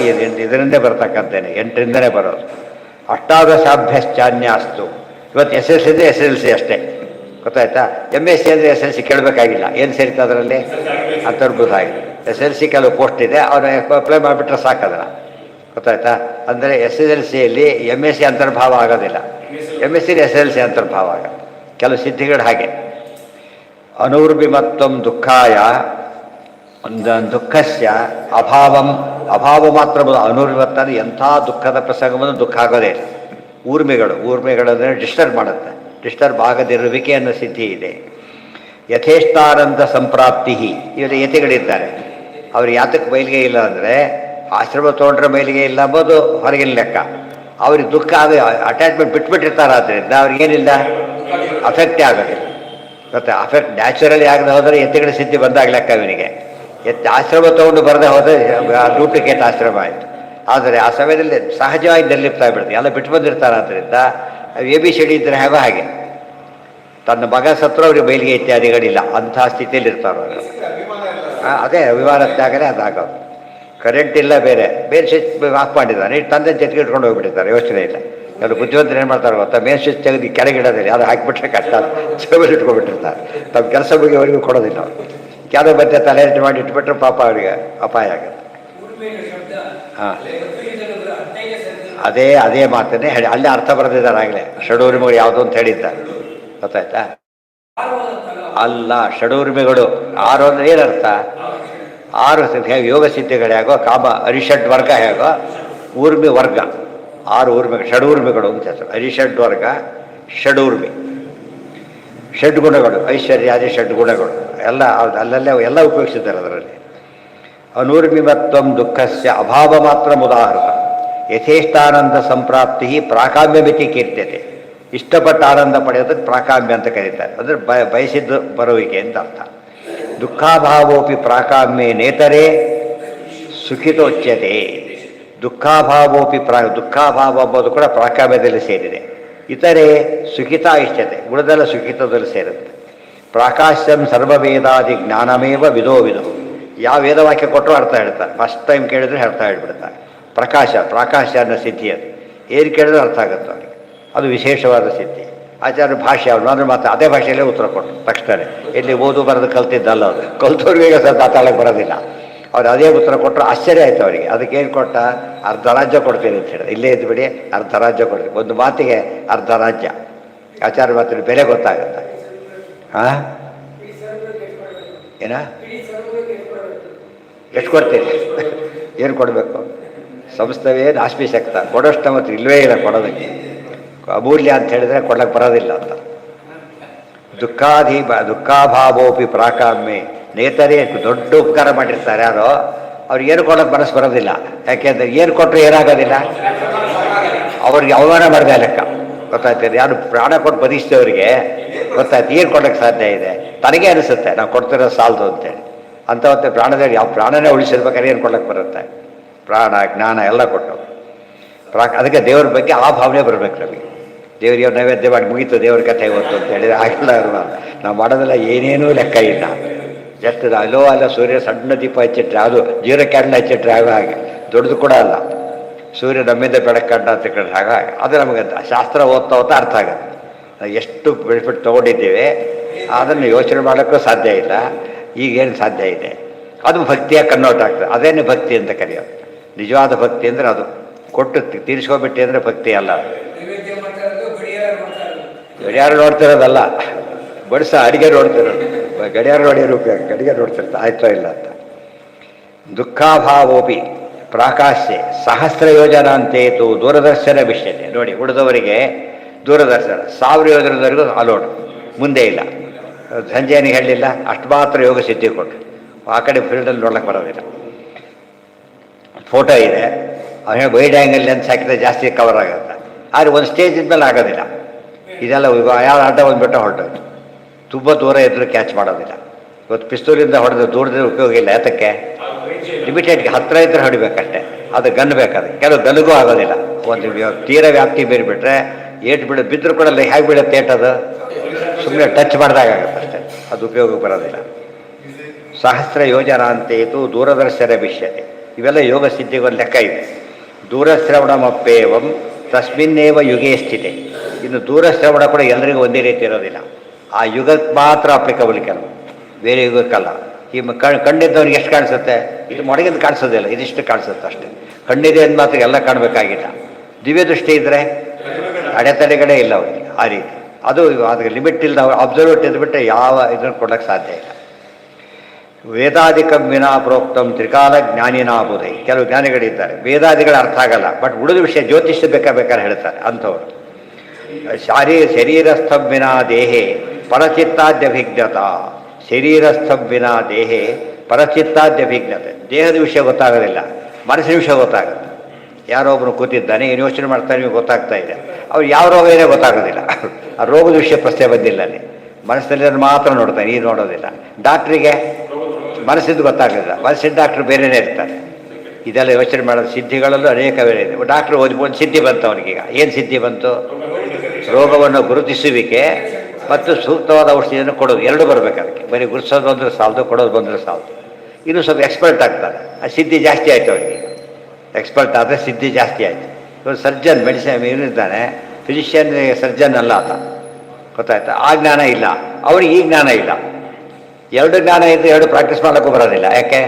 ಇದರಿಂದೇ ಬರ್ತಕ್ಕಂಥೇನೆ, 8ರಿಂದನೇ ಬರೋದು. ಅಷ್ಟಾದಶಾಭ್ಯಶ್ಚಾನ್ಯಾಸ್ತು. ಇವತ್ತು SSLC ಇದ್ರೆ SSLC ಅಷ್ಟೇ, ಗೊತ್ತಾಯ್ತಾ? MSc ಅಂದರೆ SSLC ಕೇಳಬೇಕಾಗಿಲ್ಲ. ಏನು ಸೇರಿತು ಅದರಲ್ಲಿ? ಅಂತರ್ಭೂತ ಆಗಿದೆ. SSLC ಕೆಲವು ಪೋಸ್ಟ್ ಇದೆ, ಅವನು ಅಪ್ಲೈ ಮಾಡಿಬಿಟ್ರೆ ಸಾಕದಲ್ಲ, ಗೊತ್ತಾಯ್ತಾ? ಅಂದರೆ SSLCಯಲ್ಲಿ MSc ಅಂತರ್ಭಾವ ಆಗೋದಿಲ್ಲ, MSc SSLC ಅಂತರ್ಭಾವ ಆಗೋದು. ಕೆಲವು ಸಿದ್ಧಿಗಳು ಹಾಗೆ. ಅನೂರ್ಭಿಮತ್ವ ದುಃಖಾಯ ದುಃಖಸ್ಯ ಅಭಾವ ಮಾತ್ರ. ಅನೂರ್ಭಿಮತ್ತ ಎಂಥ ದುಃಖದ ಪ್ರಸಂಗವನ್ನು ದುಃಖ ಆಗೋದೇ ಇಲ್ಲ. ಊರ್ಮಿಗಳು ಡಿಸ್ಟರ್ಬ್ ಮಾಡುತ್ತೆ. ಡಿಸ್ಟರ್ಬ್ ಆಗದಿರುವಿಕೆ ಅನ್ನೋ ಸಿದ್ಧಿ ಇದೆ. ಯಥೇಷ್ಟಾನಂದ ಸಂಪ್ರಾಪ್ತಿ. ಇವರು ಯತಿಗಳಿದ್ದಾರೆ, ಅವ್ರು ಯಾತಕ್ಕೆ ಮೈಲಿಗೆ ಇಲ್ಲ ಅಂದರೆ, ಆಶ್ರಮ ತೊಗೊಂಡ್ರೆ ಮೈಲಿಗೆ ಇಲ್ಲ ಅಂಬೋದು ಹೊರಗಿನ ಲೆಕ್ಕ. ಅವ್ರಿಗೆ ದುಃಖ ಆಗ ಅಟ್ಯಾಚ್ಮೆಂಟ್ ಬಿಟ್ಬಿಟ್ಟಿರ್ತಾರೆ, ಆದ್ದರಿಂದ ಅವ್ರಿಗೇನಿಲ್ಲ, ಅಫೆಕ್ಟೇ ಆಗೋದಿಲ್ಲ. ಮತ್ತು ಅಫೆಕ್ಟ್ ನ್ಯಾಚುರಲಿ ಆಗದೆ ಹೋದರೆ ಯತಿಗಳ ಸಿದ್ಧಿ ಬಂದಾಗ ಲೆಕ್ಕ ಇವನಿಗೆ. ಆಶ್ರಮ ತೊಗೊಂಡು ಬರದೆ ಹೋದರೆ ಡೂಪ್ಲಿಕೇಟ್ ಆಶ್ರಮ ಆಯಿತು. ಆದರೆ ಆ ಸಮಯದಲ್ಲಿ ಸಹಜವಾಗಿ ನಿರ್ಲಿಪ್ತ ಆಗಿಬಿಡುತ್ತೆ, ಎಲ್ಲ ಬಿಟ್ಟು ಬಂದಿರ್ತಾರೆ. ಆದ್ದರಿಂದ ABCD ಇದ್ದರೆ ಹೇಗೋ ಹಾಗೆ, ತನ್ನ ಮಗ ಸತ್ರು ಅವ್ರಿಗೆ ಬಯಲಿಗೆ ಇತ್ಯಾದಿಗಳಿಲ್ಲ, ಅಂಥ ಸ್ಥಿತಿಯಲ್ಲಿ ಇರ್ತಾರೆ ಅವರು. ಅದೇ ಅಭಿಮಾನ ತ್ಯಾಗನೇ ಅದಾಗೋದು. ಕರೆಂಟ್ ಇಲ್ಲ, ಬೇರೆ ಸ್ವಿಚ್ ಆಫ್ ಮಾಡಿದ್ದಾನೆ, ತಂದೆ ಜೊತೆಗೆ ಇಟ್ಕೊಂಡು ಹೋಗ್ಬಿಟ್ಟಿರ್ತಾರೆ, ಯೋಚನೆ ಇಲ್ಲ. ಕೆಲವು ಬುದ್ಧಿವಂತರು ಏನು ಮಾಡ್ತಾರೆ ಗೊತ್ತಾ, ಮೇನ್ ಸ್ವಿಚ್ ತೆಗೆದು ಕೆಳಗಿಡೋದಿಲ್ಲ, ಅದು ಹಾಕಿಬಿಟ್ರೆ ಕಷ್ಟ, ಜೇಬಲ್ಲಿ ಇಟ್ಕೊಂಡ್ಬಿಟ್ಟಿರ್ತಾರೆ. ತಮ್ಮ ಕೆಲಸ ಬಗ್ಗೆ ಅವರಿಗೂ ಕೊಡೋದಿಲ್ಲ. ಅವರು ಯಾವುದೋ ಮತ್ತೆ ತಲೆ ಮಾಡಿ ಇಟ್ಬಿಟ್ರೆ ಪಾಪ ಅವರಿಗೆ ಅಪಾಯ ಆಗುತ್ತೆ. ಹಾಂ, ಅದೇ ಮಾತನ್ನೇ ಹೇಳಿ ಅಲ್ಲೇ ಅರ್ಥ ಬರೆದಿದ್ದಾರೆ ಆಗಲೇ. ಷಡೂರಿಮೆಗಳು ಯಾವುದು ಅಂತ ಹೇಳಿದ್ದಾರೆ, ಗೊತ್ತಾಯ್ತಾ? ಅಲ್ಲ, ಷಡೂರಿಮೆಗಳು 6 ಅಂದರೆ ಏನರ್ಥ? 6 ಯೋಗ ಸಿದ್ಧಿಗಳು ಹೇಗೋ, ಕಾಮ ಅರಿಷಡ್ ವರ್ಗ ಹೇಗೋ, ಊರ್ಮಿ ವರ್ಗ 6 ಊರ್ಮಿಗಳು, ಷಡೂರ್ಮಿಗಳು ಅಂತ ಹೆಸರು. ಅರಿಷಡ್ ವರ್ಗ, ಷಡೂರ್ಮಿ, ಷಡ್ಗುಣಗಳು, ಐಶ್ವರ್ಯಾದಿ ಷಡ್ಗುಣಗಳು ಎಲ್ಲ ಅಲ್ಲಲ್ಲೇ ಎಲ್ಲ ಉಪಯೋಗಿಸಿದ್ದಾರೆ ಅದರಲ್ಲಿ. ಅನೂರ್ಮಿಮತ್ವ ದುಃಖಸ್ಯ ಅಭಾವ ಮಾತ್ರ ಉದಾಹರಣ. ಯಥೇಷ್ಟಾನಂದ ಸಂಪ್ರಾಪ್ತಿ ಪ್ರಾಕಾಮ್ಯಮಿತಿ ಕೀರ್ತ್ಯತೆ. ಇಷ್ಟಪಟ್ಟ ಆನಂದ ಪಡೆಯೋದಕ್ಕೆ ಪ್ರಾಕಾಮ್ಯ ಅಂತ ಕರೀತಾರೆ. ಅಂದರೆ ಬಯಸಿದ್ದು ಬರುವಿಕೆ ಅಂತ ಅರ್ಥ. ದುಃಖಾಭಾವೋಪಿ ಪ್ರಾಕಾಮ್ಯೇ ನೇತರೇ ಸುಖಿತೋಚ್ಯತೆ. ದುಃಖಾಭಾವೋಪಿ ದುಃಖಾಭಾವ ಎಂಬುದು ಕೂಡ ಪ್ರಾಕಾಮ್ಯದಲ್ಲಿ ಸೇರಿದೆ. ಇತರೆ ಸುಖಿತ ಇಷ್ಟ್ಯತೆ, ಗುಣದಲ್ಲ ಸುಖಿತದಲ್ಲಿ ಸೇರುತ್ತೆ. ಪ್ರಾಕಾಶ್ಯಂ ಸರ್ವವೇದಾದಿ ಜ್ಞಾನಮೇವ ವಿಧೋ. ಯಾವ ವೇದವಾಕ್ಯ ಕೊಟ್ಟರು ಅರ್ಥ ಹೇಳ್ತಾರೆ, ಫಸ್ಟ್ ಟೈಮ್ ಕೇಳಿದ್ರೆ ಅರ್ಥ ಹೇಳ್ಬಿಡ್ತಾರೆ. ಪ್ರಾಕಾಶ ಅನ್ನೋ ಸಿದ್ಧಿ ಅದು, ಏನು ಕೇಳಿದ್ರೆ ಅರ್ಥ ಆಗುತ್ತೆ ಅವರಿಗೆ, ಅದು ವಿಶೇಷವಾದ ಸಿದ್ಧಿ. ಆಚಾರ್ಯ ಭಾಷೆ ಅವ್ರು ಅಂದ್ರೆ ಮಾತ್ರ ಅದೇ ಭಾಷೆಯಲ್ಲೇ ಉತ್ತರ ಕೊಟ್ಟರು ತಕ್ಷಣ. ಇಲ್ಲಿ ಓದು ಬರೋದು ಕಲ್ತಿದ್ದಲ್ಲ, ಅವರು ಕಲ್ತವ್ರಿಗೆ ಮಾತಾಡಕ್ಕೆ ಬರೋದಿಲ್ಲ. ಅವ್ರು ಅದೇ ಉತ್ತರ ಕೊಟ್ಟರು, ಆಶ್ಚರ್ಯ ಆಯಿತು ಅವರಿಗೆ. ಅದಕ್ಕೇನು ಕೊಟ್ಟ? ಅರ್ಧ ರಾಜ್ಯ ಕೊಡ್ತೀನಿ ಅಂತ ಹೇಳಿದೆ. ಇಲ್ಲೇ ಇದ್ದು ಬಿಡಿ, ಅರ್ಧ ರಾಜ್ಯ ಕೊಡ್ತೀನಿ. ಒಂದು ಮಾತಿಗೆ ಅರ್ಧ ರಾಜ್ಯ. ಆಚಾರ್ಯ ಮಾತಿನ ಬೆಲೆ ಗೊತ್ತಾಗುತ್ತೆ. ಹಾಂ, ಏನ ಎಷ್ಟು ಕೊಡ್ತೀರಿ? ಏನು ಕೊಡಬೇಕು? ಸಂಸ್ಥವೇ ನಾಸ್ಮಿ ಶಕ್ತ, ಕೊಡೋಷ್ಟು ಮತ್ತು ಇಲ್ಲವೇ ಇಲ್ಲ ಕೊಡೋದಕ್ಕೆ. ಅಮೂಲ್ಯ ಅಂತ ಹೇಳಿದ್ರೆ ಕೊಡಕ್ಕೆ ಬರೋದಿಲ್ಲ ಅಂತ. ದುಃಖಾಭಾವೋಪಿ ಪ್ರಾಕಾಮ್ಯೆ ನೇತರೇ ದೊಡ್ಡ ಉಪಕಾರ ಮಾಡಿರ್ತಾರೆ ಯಾರೋ, ಅವ್ರಿಗೆ ಏನು ಕೊಡೋಕ್ಕೆ ಮನಸ್ಸು ಬರೋದಿಲ್ಲ. ಯಾಕೆಂದರೆ ಏನು ಕೊಟ್ಟರು ಏನಾಗೋದಿಲ್ಲ, ಅವ್ರಿಗೆ ಅವಮಾನ ಮಾಡಿದೆ ಲೆಕ್ಕ. ಗೊತ್ತಾಯ್ತದೆ, ಯಾರು ಪ್ರಾಣ ಕೊಟ್ಟು ಬದಿಸಿದವರಿಗೆ ಗೊತ್ತಾಯ್ತು ಏನು ಕೊಡೋಕ್ಕೆ ಸಾಧ್ಯ ಇದೆ. ತನಗೆ ಅನಿಸುತ್ತೆ ನಾವು ಕೊಡ್ತಿರೋ ಸಾಲದು ಅಂತೇಳಿ. ಅಂಥವತ್ತೆ ಪ್ರಾಣದಲ್ಲಿ ಯಾವ ಪ್ರಾಣನೇ ಉಳಿಸಿರ್ಬೇಕಾದ್ರೆ ಏನು ಕೊಡೋಕ್ಕೆ ಬರುತ್ತೆ. ಪ್ರಾಣ ಜ್ಞಾನ ಎಲ್ಲ ಕೊಟ್ಟು ಅದಕ್ಕೆ ದೇವ್ರ ಬಗ್ಗೆ ಆ ಭಾವನೆ ಬರಬೇಕು ನಮಗೆ. ದೇವರಿಗೆ ನೈವೇದ್ಯ ಮಾಡಿ ಮುಗೀತು ದೇವ್ರ ಕಥೆ ಇವತ್ತು ಅಂತ ಹೇಳಿದರೆ ಆಗಿಲ್ಲ ಇರುವ ನಾವು ಮಾಡೋದೆಲ್ಲ ಏನೇನೂ ಲೆಕ್ಕ ಇಲ್ಲ. ಜಸ್ಟ್ ಅಲ್ಲ ಸೂರ್ಯ ಸಣ್ಣ ದೀಪ ಹಚ್ಚಿಟ್ರೆ ಅದು 0 ಕ್ಯಾಂಡಲ್ ಹಚ್ಚಿಟ್ರೆ ಆಗ ಹಾಗೆ ದೊಡ್ಡದು ಕೂಡ ಅಲ್ಲ. ಸೂರ್ಯ ನಮ್ಮಿಂದ ಬೆಳಕಂಡ ಅಂತ ಕಂಡ್ರೆ ಹಾಗಾಗಿ ಅದು ನಮಗೆ ಶಾಸ್ತ್ರ ಓದ್ತಾ ಓದ್ತಾ ಅರ್ಥ ಆಗುತ್ತೆ. ನಾವು ಎಷ್ಟು ಬೆನಿಫಿಟ್ ತೊಗೊಂಡಿದ್ದೇವೆ ಅದನ್ನು ಯೋಚನೆ ಮಾಡೋಕ್ಕೂ ಸಾಧ್ಯ ಇಲ್ಲ. ಈಗೇನು ಸಾಧ್ಯ ಇದೆ ಅದು ಭಕ್ತಿಯಾಗಿ ಕನ್ವರ್ಟ್ ಆಗ್ತದೆ. ಅದೇನೇ ಭಕ್ತಿ ಅಂತ ಕರೆಯೋದು. ನಿಜವಾದ ಭಕ್ತಿ ಅಂದರೆ ಅದು ಕೊಟ್ಟು ತೀರಿಸ್ಕೊಬಿಟ್ಟೆ ಅಂದರೆ ಭಕ್ತಿ ಅಲ್ಲ. ಗಡಿಯಾರ ನೋಡ್ತಿರೋದಲ್ಲ, ಬಡಿಸ ಅಡಿಗೆ ನೋಡ್ತಿರೋದು. ಗಡಿಯಾರ ನೋಡಿರೋ ಗಡಿಗೆ ನೋಡ್ತಿರ್ತ ಆಯ್ತೋ ಇಲ್ಲ ಅಂತ. ದುಃಖಾಭಾವೋಪಿ ಪ್ರಾಕಾಶ್ಯ ಸಹಸ್ರ ಯೋಜನಾ ಅಂತೇತು ದೂರದರ್ಶನ ವಿಷಯತೆ. ನೋಡಿ, ಉಳಿದವರಿಗೆ ದೂರದರ್ಶನ 1000 ಯೋಜನದವರೆಗೂ ಅಲೋಡ್, ಮುಂದೆ ಇಲ್ಲ. ಸಂಜಯನಿಗೆ ಹೇಳಲಿಲ್ಲ, ಅಷ್ಟು ಮಾತ್ರ ಯೋಗ ಸಿದ್ಧಿ ಕೊಟ್ಟರು. ಆ ಕಡೆ ಫೀಲ್ಡಲ್ಲಿ ನೋಡ್ಲಿಕ್ಕೆ ಬರೋದಿಲ್ಲ. ಫೋಟೋ ಇದೆ, ಅವನು ವೈಡ್ ಆ್ಯಂಗಲ್ ಲೆನ್ಸ್ ಹಾಕಿದ್ರೆ ಜಾಸ್ತಿ ಕವರ್ ಆಗುತ್ತೆ. ಆದರೆ ಒಂದು ಸ್ಟೇಜ್ ಇದ್ಮೇಲೆ ಆಗೋದಿಲ್ಲ. ಇದೆಲ್ಲ ಯಾವ ಅಡ್ಡ ಬಂದುಬಿಟ್ಟು ಹೊರಟೋಯ್ತು. ತುಂಬ ದೂರ ಇದ್ದರೂ ಕ್ಯಾಚ್ ಮಾಡೋದಿಲ್ಲ. ಇವತ್ತು ಪಿಸ್ತೂಲಿಂದ ಹೊಡೆದು ದೂರದಿಂದ ಉಪಯೋಗ ಇಲ್ಲ. ಯಾತಕ್ಕೆ? ಲಿಮಿಟೆಡ್ಗೆ ಹತ್ತಿರ ಇದ್ದರೆ ಹೊಡಿಬೇಕಷ್ಟೆ. ಅದು ಗನ್ ಬೇಕಾದ್ರೆ ಕೆಲವು ಗನ್ನಿಗೂ ಆಗೋದಿಲ್ಲ. ಒಂದು ತೀರ ವ್ಯಾಪ್ತಿ ಬೇರೆ ಬಿಟ್ಟರೆ ಏಟು ಬಿದ್ದರೂ ಕೂಡ ಹೇಗೆ ಬೀಳುತ್ತೆ ಏಟದು ಸುಮ್ಮನೆ ಟಚ್ ಮಾಡಿದಾಗುತ್ತೆ ಅಷ್ಟೇ. ಅದು ಉಪಯೋಗಕ್ಕೆ ಬರೋದಿಲ್ಲ. ಸಹಸ್ರ ಯೋಜನಾ ಅಂತೇತು ದೂರದರ್ಶನ ವಿಷ್ಯತೆ. ಇವೆಲ್ಲ ಯೋಗ ಸಿದ್ಧಿಗೊಂದು ಲೆಕ್ಕ ಇದೆ. ದೂರಶ್ರವಣಮಪ್ಪೇವಂ ತಸ್ಮಿನ್ನೇವ ಯುಗೇ ಸ್ಥಿತೆ. ಇನ್ನು ದೂರಶ್ರವಣ ಕೂಡ ಎಲ್ಲರಿಗೂ ಒಂದೇ ರೀತಿ ಇರೋದಿಲ್ಲ. ಆ ಯುಗಕ್ಕೆ ಮಾತ್ರ ಅಪ್ಲಿಕಬಲ್ ಕೆಲವು, ಬೇರೆ ಯುಗಕ್ಕಲ್ಲ. ಈ ಕಣ್ಣಿದ್ದವನಿಗೆ ಎಷ್ಟು ಕಾಣಿಸುತ್ತೆ? ಇದು ಮೊಡಗಿದ್ದು ಕಾಣಿಸೋದಿಲ್ಲ, ಇದಿಷ್ಟು ಕಾಣಿಸುತ್ತೆ ಅಷ್ಟೇ. ಕಣ್ಣಿದೆ ಅಂದ ಮಾತ್ರ ಎಲ್ಲ ಕಾಣಬೇಕಾಗಿಲ್ಲ. ದಿವ್ಯ ದೃಷ್ಟಿ ಇದ್ದರೆ ಅಡೆತಡೆಗಳೇ ಇಲ್ಲ ಅವರಿಗೆ. ಆ ರೀತಿ ಅದು ಅದಕ್ಕೆ ಲಿಮಿಟ್ ಇಲ್ಲದ ಅಬ್ಸರ್ವೇಟ್ ಇದ್ಬಿಟ್ಟರೆ ಯಾವ ಇದನ್ನು ಕೊಡೋಕ್ಕೆ ಸಾಧ್ಯ ಇಲ್ಲ. ವೇದಾದಿಕಂ ವಿನಾ ಪ್ರೋಕ್ತಂ ತ್ರಿಕಾಲ ಜ್ಞಾನಿನಾ ಬುಧೈ. ಕೆಲವು ಜ್ಞಾನಿಗಳಿದ್ದಾರೆ ವೇದಾದಿಗಳ ಅರ್ಥ ಆಗಲ್ಲ, ಬಟ್ ಉಳಿದ ವಿಷಯ ಜ್ಯೋತಿಷ್ಯ ಬೇಕಾದ್ರೆ ಹೇಳ್ತಾರೆ ಅಂಥವ್ರು. ಶರೀರಸ್ಥಂ ವಿನಾ ದೇಹೇ ಪರಚಿತ್ತಾದ್ಯಭಿಜ್ಞತ. ಶರೀರಸ್ಥಂ ವಿನಾ ದೇಹೇ ಪರಚಿತ್ತಾದ್ಯಭಿಜ್ಞತೆ. ದೇಹದ ವಿಷಯ ಗೊತ್ತಾಗೋದಿಲ್ಲ, ಮನಸ್ಸಿನ ವಿಷಯ ಗೊತ್ತಾಗುತ್ತೆ. ಯಾರೋ ಒಬ್ಬನು ಕೂತಿದ್ದಾನೆ, ಏನು ಯೋಚನೆ ಮಾಡ್ತಾನೆ ನಿಮಗೆ ಗೊತ್ತಾಗ್ತಾ ಇದೆ. ಅವ್ರು ಯಾವ ರೋಗ ಏನೇ ಗೊತ್ತಾಗೋದಿಲ್ಲ. ಆ ರೋಗದ ವಿಷಯ ಪ್ರಶ್ನೆ ಬಂದಿಲ್ಲ ಅಲ್ಲಿ. ಮನಸ್ಸಲ್ಲಿ ಮಾತ್ರ ನೋಡ್ತಾನೆ, ಈ ನೋಡೋದಿಲ್ಲ. ಡಾಕ್ಟ್ರಿಗೆ ಮನಸ್ಸಿದ್ದು ಗೊತ್ತಾಗಲಿಲ್ಲ, ಮನಸ್ಸಿನ ಡಾಕ್ಟ್ರು ಬೇರೆಯೇ ಇರ್ತಾರೆ. ಇದೆಲ್ಲ ಯೋಚನೆ ಮಾಡೋದು. ಸಿದ್ಧಿಗಳಲ್ಲೂ ಅನೇಕ ಬೇರೆ ಇದೆ. ಡಾಕ್ಟ್ರು ಒಂದು ಸಿದ್ಧಿ ಬಂತು ಅವನಿಗೀಗ. ಏನು ಸಿದ್ಧಿ ಬಂತು? ರೋಗವನ್ನು ಗುರುತಿಸುವಿಕೆ ಮತ್ತು ಸೂಕ್ತವಾದ ಔಷಧಿಯನ್ನು ಕೊಡೋದು. ಎರಡು ಬರಬೇಕು ಅದಕ್ಕೆ. ಬರೀ ಗುರುತಿಸೋದು ಬಂದರೆ ಸಾಲದು, ಕೊಡೋದು ಬಂದರೆ ಸಾಲದು. ಇನ್ನೂ ಸ್ವಲ್ಪ ಎಕ್ಸ್ಪರ್ಟ್ ಆಗ್ತಾರೆ, ಆ ಸಿದ್ಧಿ ಜಾಸ್ತಿ ಆಯಿತು ಅವರಿಗೆ. ಎಕ್ಸ್ಪರ್ಟ್ ಆದರೆ ಸಿದ್ಧಿ ಜಾಸ್ತಿ ಆಯಿತು. ಇವಾಗ ಸರ್ಜನ್ ಮೆಡಿಸಿನ್ ಏನಿದ್ದಾನೆ, ಫಿಸಿಷಿಯನ್ ಸರ್ಜನ್ ಅಲ್ಲ ಆತ, ಗೊತ್ತಾಯ್ತಾ? ಆ ಜ್ಞಾನ ಇಲ್ಲ ಅವನಿಗೆ, ಈ ಜ್ಞಾನ ಇಲ್ಲ. ಎರಡು ಜ್ಞಾನ ಇದ್ದು ಎರಡು ಪ್ರಾಕ್ಟೀಸ್ ಮಾಡೋಕ್ಕೂ ಬರೋದಿಲ್ಲ. ಯಾಕೆ?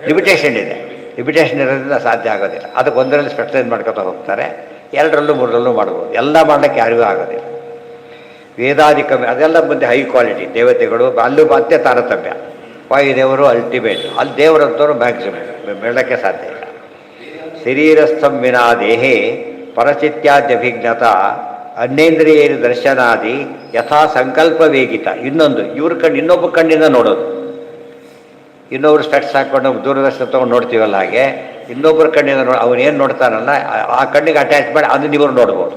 ಲಿಮಿಟೇಷನ್ ಇದೆ. ಲಿಮಿಟೇಷನ್ ಇರೋದ್ರಿಂದ ಸಾಧ್ಯ ಆಗೋದಿಲ್ಲ. ಅದಕ್ಕೆ ಒಂದರಲ್ಲಿ ಸ್ಪೆಷಲೈಸ್ ಮಾಡ್ಕೊತಾ ಹೋಗ್ತಾರೆ, 2ರಲ್ಲೂ 3ರಲ್ಲೂ ಮಾಡ್ಬೋದು. ಎಲ್ಲ ಮಾಡಲಿಕ್ಕೆ ಯಾರಿಗೂ ಆಗೋದಿಲ್ಲ. ವೇದಾದಿಕ ಅದೆಲ್ಲ ಮುಂದೆ ಹೈ ಕ್ವಾಲಿಟಿ ದೇವತೆಗಳು, ಅಲ್ಲೂ ಮತ್ತೆ ತಾರತಮ್ಯ. ವಾಯುದೇವರು ಅಲ್ಟಿಮೇಟ್, ಅಲ್ಲಿ ದೇವರಂತವರು ಮ್ಯಾಕ್ಸಿಮಮ್ ಬೆಳಕ್ಕೆ ಸಾಧ್ಯ ಇಲ್ಲ. ಶರೀರಸ್ಥಂ ವಿನಾ ದೇಹೇ ಪರಚಿತ್ಯಾದ್ಯಭಿಜ್ಞತ ಅನ್ನೇಂದ್ರಿಯ ದರ್ಶನಾದಿ ಯಥಾ ಸಂಕಲ್ಪ ವೇಗಿತ. ಇನ್ನೊಂದು ಇವ್ರ ಕಣ್ಣು ಇನ್ನೊಬ್ಬ ಕಣ್ಣಿಂದ ನೋಡೋದು. ಇನ್ನೊಬ್ರು ಸ್ಪೆಕ್ಸ್ ಹಾಕ್ಕೊಂಡು ದೂರದರ್ಶನ ತೊಗೊಂಡು ನೋಡ್ತೀವಲ್ಲ, ಹಾಗೆ ಇನ್ನೊಬ್ಬರ ಕಣ್ಣಿಂದ ಅವನೇನು ನೋಡ್ತಾನಲ್ಲ ಆ ಕಣ್ಣಿಗೆ ಅಟ್ಯಾಚ್ ಮಾಡಿ ಅದನ್ನ ಇವರು ನೋಡ್ಬೋದು.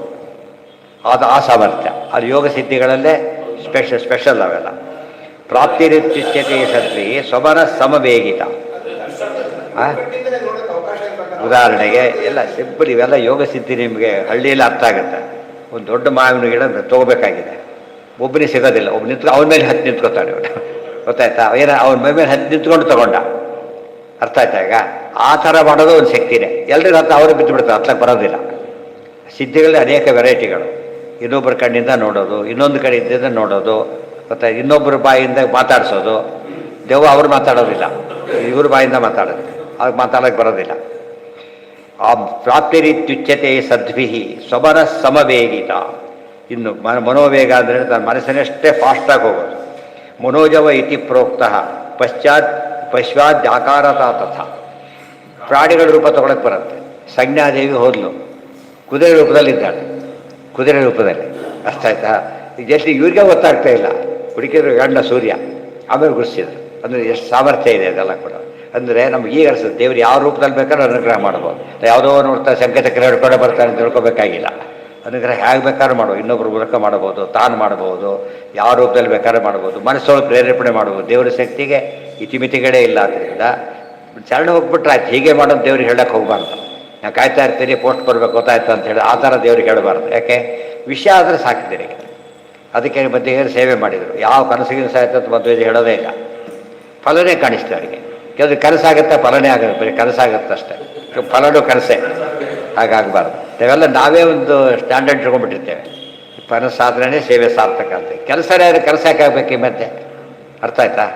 ಅದು ಆ ಸಾಮರ್ಥ್ಯ. ಅದು ಯೋಗ ಸಿದ್ಧಿಗಳಲ್ಲೇ ಸ್ಪೆಷಲ್ ಅವೆಲ್ಲ. ಪ್ರಾಪ್ತಿರಿತ್ಯುಚ್ಯತೆ ಸದ್ವಿ ಸ್ವಮನ ಸಮವೇಗಿತ. ಉದಾಹರಣೆಗೆ ಎಲ್ಲ ಸಿಂಪಲ್ ಇವೆಲ್ಲ ಯೋಗ ಸಿದ್ಧಿ ನಿಮಗೆ ಹಳ್ಳಿಯಲ್ಲಿ ಅರ್ಥ ಆಗುತ್ತೆ. ಒಂದು ದೊಡ್ಡ ಮಾವಿನ ಗಿಡ ತೊಗೋಬೇಕಾಗಿದೆ, ಒಬ್ಬನಿಗೆ ಸಿಗೋದಿಲ್ಲ. ಒಬ್ಬ ಅವನ ಮೇಲೆ ಹತ್ತು ನಿಂತ್ಕೊತಾನೆ ಇವನು, ಗೊತ್ತಾಯ್ತಾ? ಅವನ ಮೇಲೆ ಹತ್ತು ನಿಂತ್ಕೊಂಡು ತೊಗೊಂಡ. ಅರ್ಥ ಆಯ್ತಾ? ಈಗ ಆ ಥರ ಮಾಡೋದು ಒಂದು ಶಕ್ತಿನೇ. ಎಲ್ರಿಗೂ ಹತ್ತು ಅವರು ಬಿದ್ದು ಬಿಡ್ತಾರೆ, ಹತ್ತಕ್ಕೆ ಬರೋದಿಲ್ಲ. ಸಿದ್ಧಿಗಳಲ್ಲಿ ಅನೇಕ ವೆರೈಟಿಗಳು. ಇನ್ನೊಬ್ಬರ ಕಣ್ಣಿಂದ ನೋಡೋದು, ಇನ್ನೊಂದು ಕಡೆಯಿಂದ ನೋಡೋದು, ಮತ್ತು ಇನ್ನೊಬ್ಬರ ಬಾಯಿಂದ ಮಾತಾಡಿಸೋದು. ದೆವ್ವ ಅವ್ರು ಮಾತಾಡೋದಿಲ್ಲ, ಇವ್ರ ಬಾಯಿಂದ ಮಾತಾಡೋದು, ಅವ್ರಿಗೆ ಮಾತಾಡೋಕ್ಕೆ ಬರೋದಿಲ್ಲ. ಆ ಪ್ರಾಪ್ತಿರಿತ್ಯುಚ್ಯತೆ ಸದ್ಭಿ ಸ್ವಮನ ಸಮವೇಗಿತ. ಇನ್ನು ಮನೋವೇಗ ಅಂದರೆ ತನ್ನ ಮನಸ್ಸಿನಷ್ಟೇ ಫಾಸ್ಟಾಗಿ ಹೋಗೋದು. ಮನೋಜವ ಇತಿ ಪ್ರೋಕ್ತಃ ಪಶ್ಚಾತ್ ಆಕಾರತ ತಥ. ಪ್ರಾಣಿಗಳ ರೂಪ ತೊಗೊಳಕ್ಕೆ ಬರುತ್ತೆ. ಸಂಜ್ಞಾದೇವಿ ಹೋದ್ಲು, ಕುದುರೆ ರೂಪದಲ್ಲಿದ್ದಾಳೆ, ಕುದುರೆ ರೂಪದಲ್ಲಿ. ಅರ್ಥ ಆಯ್ತಾ? ಜೊತೆ ಇವ್ರಿಗೆ ಗೊತ್ತಾಗ್ತಾ ಇಲ್ಲ, ಹುಡುಕಿದ್ರು ಗಂಡ ಸೂರ್ಯ, ಆಮೇಲೆ ಗುರುಸಿದ್ರು. ಅಂದರೆ ಎಷ್ಟು ಸಾಮರ್ಥ್ಯ ಇದೆ ಅದೆಲ್ಲ ಕೂಡ. ಅಂದರೆ ನಮ್ಗೆ ಈಗ ಅನಿಸುತ್ತೆ ದೇವ್ರು ಯಾವ ರೂಪದಲ್ಲಿ ಬೇಕಾದ್ರೂ ಅನುಗ್ರಹ ಮಾಡ್ಬೋದು. ಯಾವುದೋ ನೋಡ್ತಾ ಸಂಕೇತಕ್ಕೆ ಹಿಡ್ಕೊಂಡೆ ಬರ್ತಾನೆ ಅಂತ ತಿಳ್ಕೊಬೇಕಾಗಿಲ್ಲ. ಅನುಗ್ರಹ ಹೇಗೆ ಬೇಕಾದ್ರೂ ಮಾಡ್ಬೋದು, ಇನ್ನೊಬ್ಬರು ಮೂಲಕ ಮಾಡ್ಬೋದು, ತಾನು ಮಾಡ್ಬೋದು, ಯಾವ ರೂಪದಲ್ಲಿ ಬೇಕಾದ್ರೂ ಮಾಡ್ಬೋದು, ಮನಸ್ಸೊಳಗೆ ಪ್ರೇರೇಪಣೆ ಮಾಡ್ಬೋದು. ದೇವರ ಶಕ್ತಿಗೆ ಇತಿಮಿತಿಗಳೇ ಇಲ್ಲ. ಆದ್ದರಿಂದ ಚರಣ ಹೋಗ್ಬಿಟ್ರೆ ಆಯ್ತು, ಹೀಗೆ ಮಾಡೋದು ದೇವ್ರಿಗೆ ಹೇಳಕ್ಕೆ ಹೋಗಬಾರ್ದು. ನಾನು ಕಾಯ್ತಾ ಇರ್ತೀನಿ ಪೋಸ್ಟ್ ಬರಬೇಕು ಗೊತ್ತಾಯ್ತು ಅಂತ ಹೇಳಿ ಆ ಥರ ದೇವ್ರಿಗೆ ಹೇಳಬಾರ್ದು. ಯಾಕೆ? ವಿಷಯ ಆದರೆ ಸಾಕ್ತೀರಿ. ಅದಕ್ಕೆ ಮಧ್ಯೆ ಸೇವೆ ಮಾಡಿದರು. ಯಾವ ಕನಸಿಗಿನ ಸಾಯ್ತು ಅಂತ ಮದುವೆ ಹೇಳೋದೇ ಇಲ್ಲ, ಫಲನೇ ಕಾಣಿಸ್ತೆ ಅವರಿಗೆ. ಕೆಲವು ಕನಸಾಗುತ್ತೆ, ಫಲನೇ ಆಗುತ್ತೆ, ಬರೀ ಕನಸಾಗುತ್ತೆ ಅಷ್ಟೇ, ಫಲನೂ ಕನಸೇ. ಹಾಗಾಗಬಾರ್ದು. ನಾವೇ ಒಂದು ಸ್ಟ್ಯಾಂಡರ್ಡ್ ಇಟ್ಕೊಂಡ್ಬಿಟ್ಟಿರ್ತೇವೆ. ಕನಸಾದ್ರೇ ಸೇವೆ ಸಾರ್ಥಕ ಅಂತ. ಕೆಲಸನೇ ಆದರೆ ಕನಸು ಯಾಕಾಗಬೇಕು ಈ ಮಧ್ಯೆ? ಅರ್ಥ ಆಯ್ತಾ?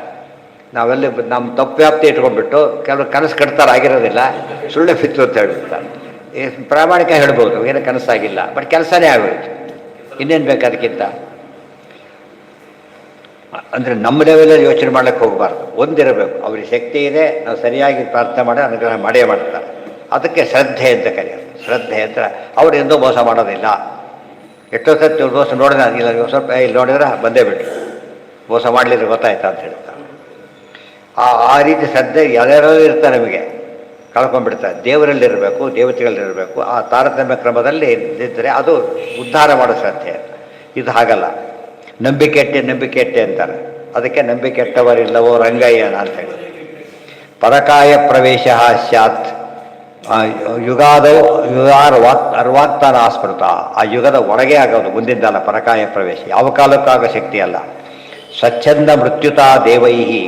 ನಾವೆಲ್ಲ ನಮ್ಮ ತಪ್ಪು ವ್ಯಾಪ್ತಿ ಇಟ್ಕೊಂಡ್ಬಿಟ್ಟು ಕೆಲವರು ಕನಸು ಕಟ್ತಾರೆ, ಆಗಿರೋದಿಲ್ಲ, ಸುಳ್ಳೆ ಬಿತ್ತು ಅಂತ ಹೇಳ್ಬಿಡ್ತಾರೆ. ಪ್ರಾಮಾಣಿಕ ಹೇಳ್ಬೋದು ಏನೂ ಕನಸಾಗಿಲ್ಲ, ಬಟ್ ಕೆಲಸನೇ ಆಗೋಯ್ತು. ಇನ್ನೇನು ಬೇಕು ಅದಕ್ಕಿಂತ? ಅಂದರೆ ನಮ್ಮ ಲೆವೆಲಲ್ಲಿ ಯೋಚನೆ ಮಾಡ್ಲಿಕ್ಕೆ ಹೋಗಬಾರ್ದು. ಒಂದಿರಬೇಕು, ಅವ್ರಿಗೆ ಶಕ್ತಿ ಇದೆ, ನಾವು ಸರಿಯಾಗಿ ಪ್ರಾರ್ಥನೆ ಮಾಡಿ ಅನುಗ್ರಹ ಮಾಡೇ ಮಾಡ್ತಾರೆ. ಅದಕ್ಕೆ ಶ್ರದ್ಧೆ ಅಂತ ಕರೆಯೋದು. ಶ್ರದ್ಧೆ ಅಂತ ಅವ್ರು ಎಂದೂ ಮೋಸ ಮಾಡೋದಿಲ್ಲ. ಎಷ್ಟೋ ಸತ್ತು ಮೋಸ ನೋಡಿದ್ರೆ ಇಲ್ಲ, ಸ್ವಲ್ಪ ಇಲ್ಲಿ ನೋಡಿದ್ರೆ ಬಂದೇ ಬಿಟ್ಟರು, ಮೋಸ ಮಾಡಲಿದ್ರೆ ಗೊತ್ತಾಯ್ತಾ ಅಂತ ಹೇಳ್ತಾರೆ. ಆ ರೀತಿ ಶ್ರದ್ಧೆ ಯಾರ್ಯಾರೋ ಇರ್ತಾರೆ, ನಮಗೆ ಕಳ್ಕೊಂಡ್ಬಿಡ್ತಾರೆ. ದೇವರಲ್ಲಿರಬೇಕು, ದೇವತೆಗಳಲ್ಲಿರಬೇಕು. ಆ ತಾರತಮ್ಯ ಕ್ರಮದಲ್ಲಿ ಇದ್ದರೆ ಅದು ಉದ್ಧಾರ ಮಾಡೋ ಶ್ರದ್ಧೆ. ಇದು ಹಾಗಲ್ಲ. ನಂಬಿಕೆ ಅಂತಾರೆ. ಅದಕ್ಕೆ ನಂಬಿಕೆಟ್ಟವರಿಲ್ಲವೋ ರಂಗಯ್ಯನ ಅಂತ ಹೇಳಿ. ಪರಕಾಯ ಪ್ರವೇಶ ಸ್ಯಾತ್ ಯುಗಾದೋ ಅರ್ವಾಕ್ತಾನ ಆಸ್ಮೃತ. ಆ ಯುಗದ ಒಳಗೆ ಆಗೋದು, ಮುಂದಿದ್ದಲ್ಲ ಪರಕಾಯ ಪ್ರವೇಶ. ಯಾವ ಕಾಲಕ್ಕಾಗೋ ಶಕ್ತಿ ಅಲ್ಲ. ಸ್ವಚ್ಛಂದ ಮೃತ್ಯುತಾ ದೇವೈಹಿ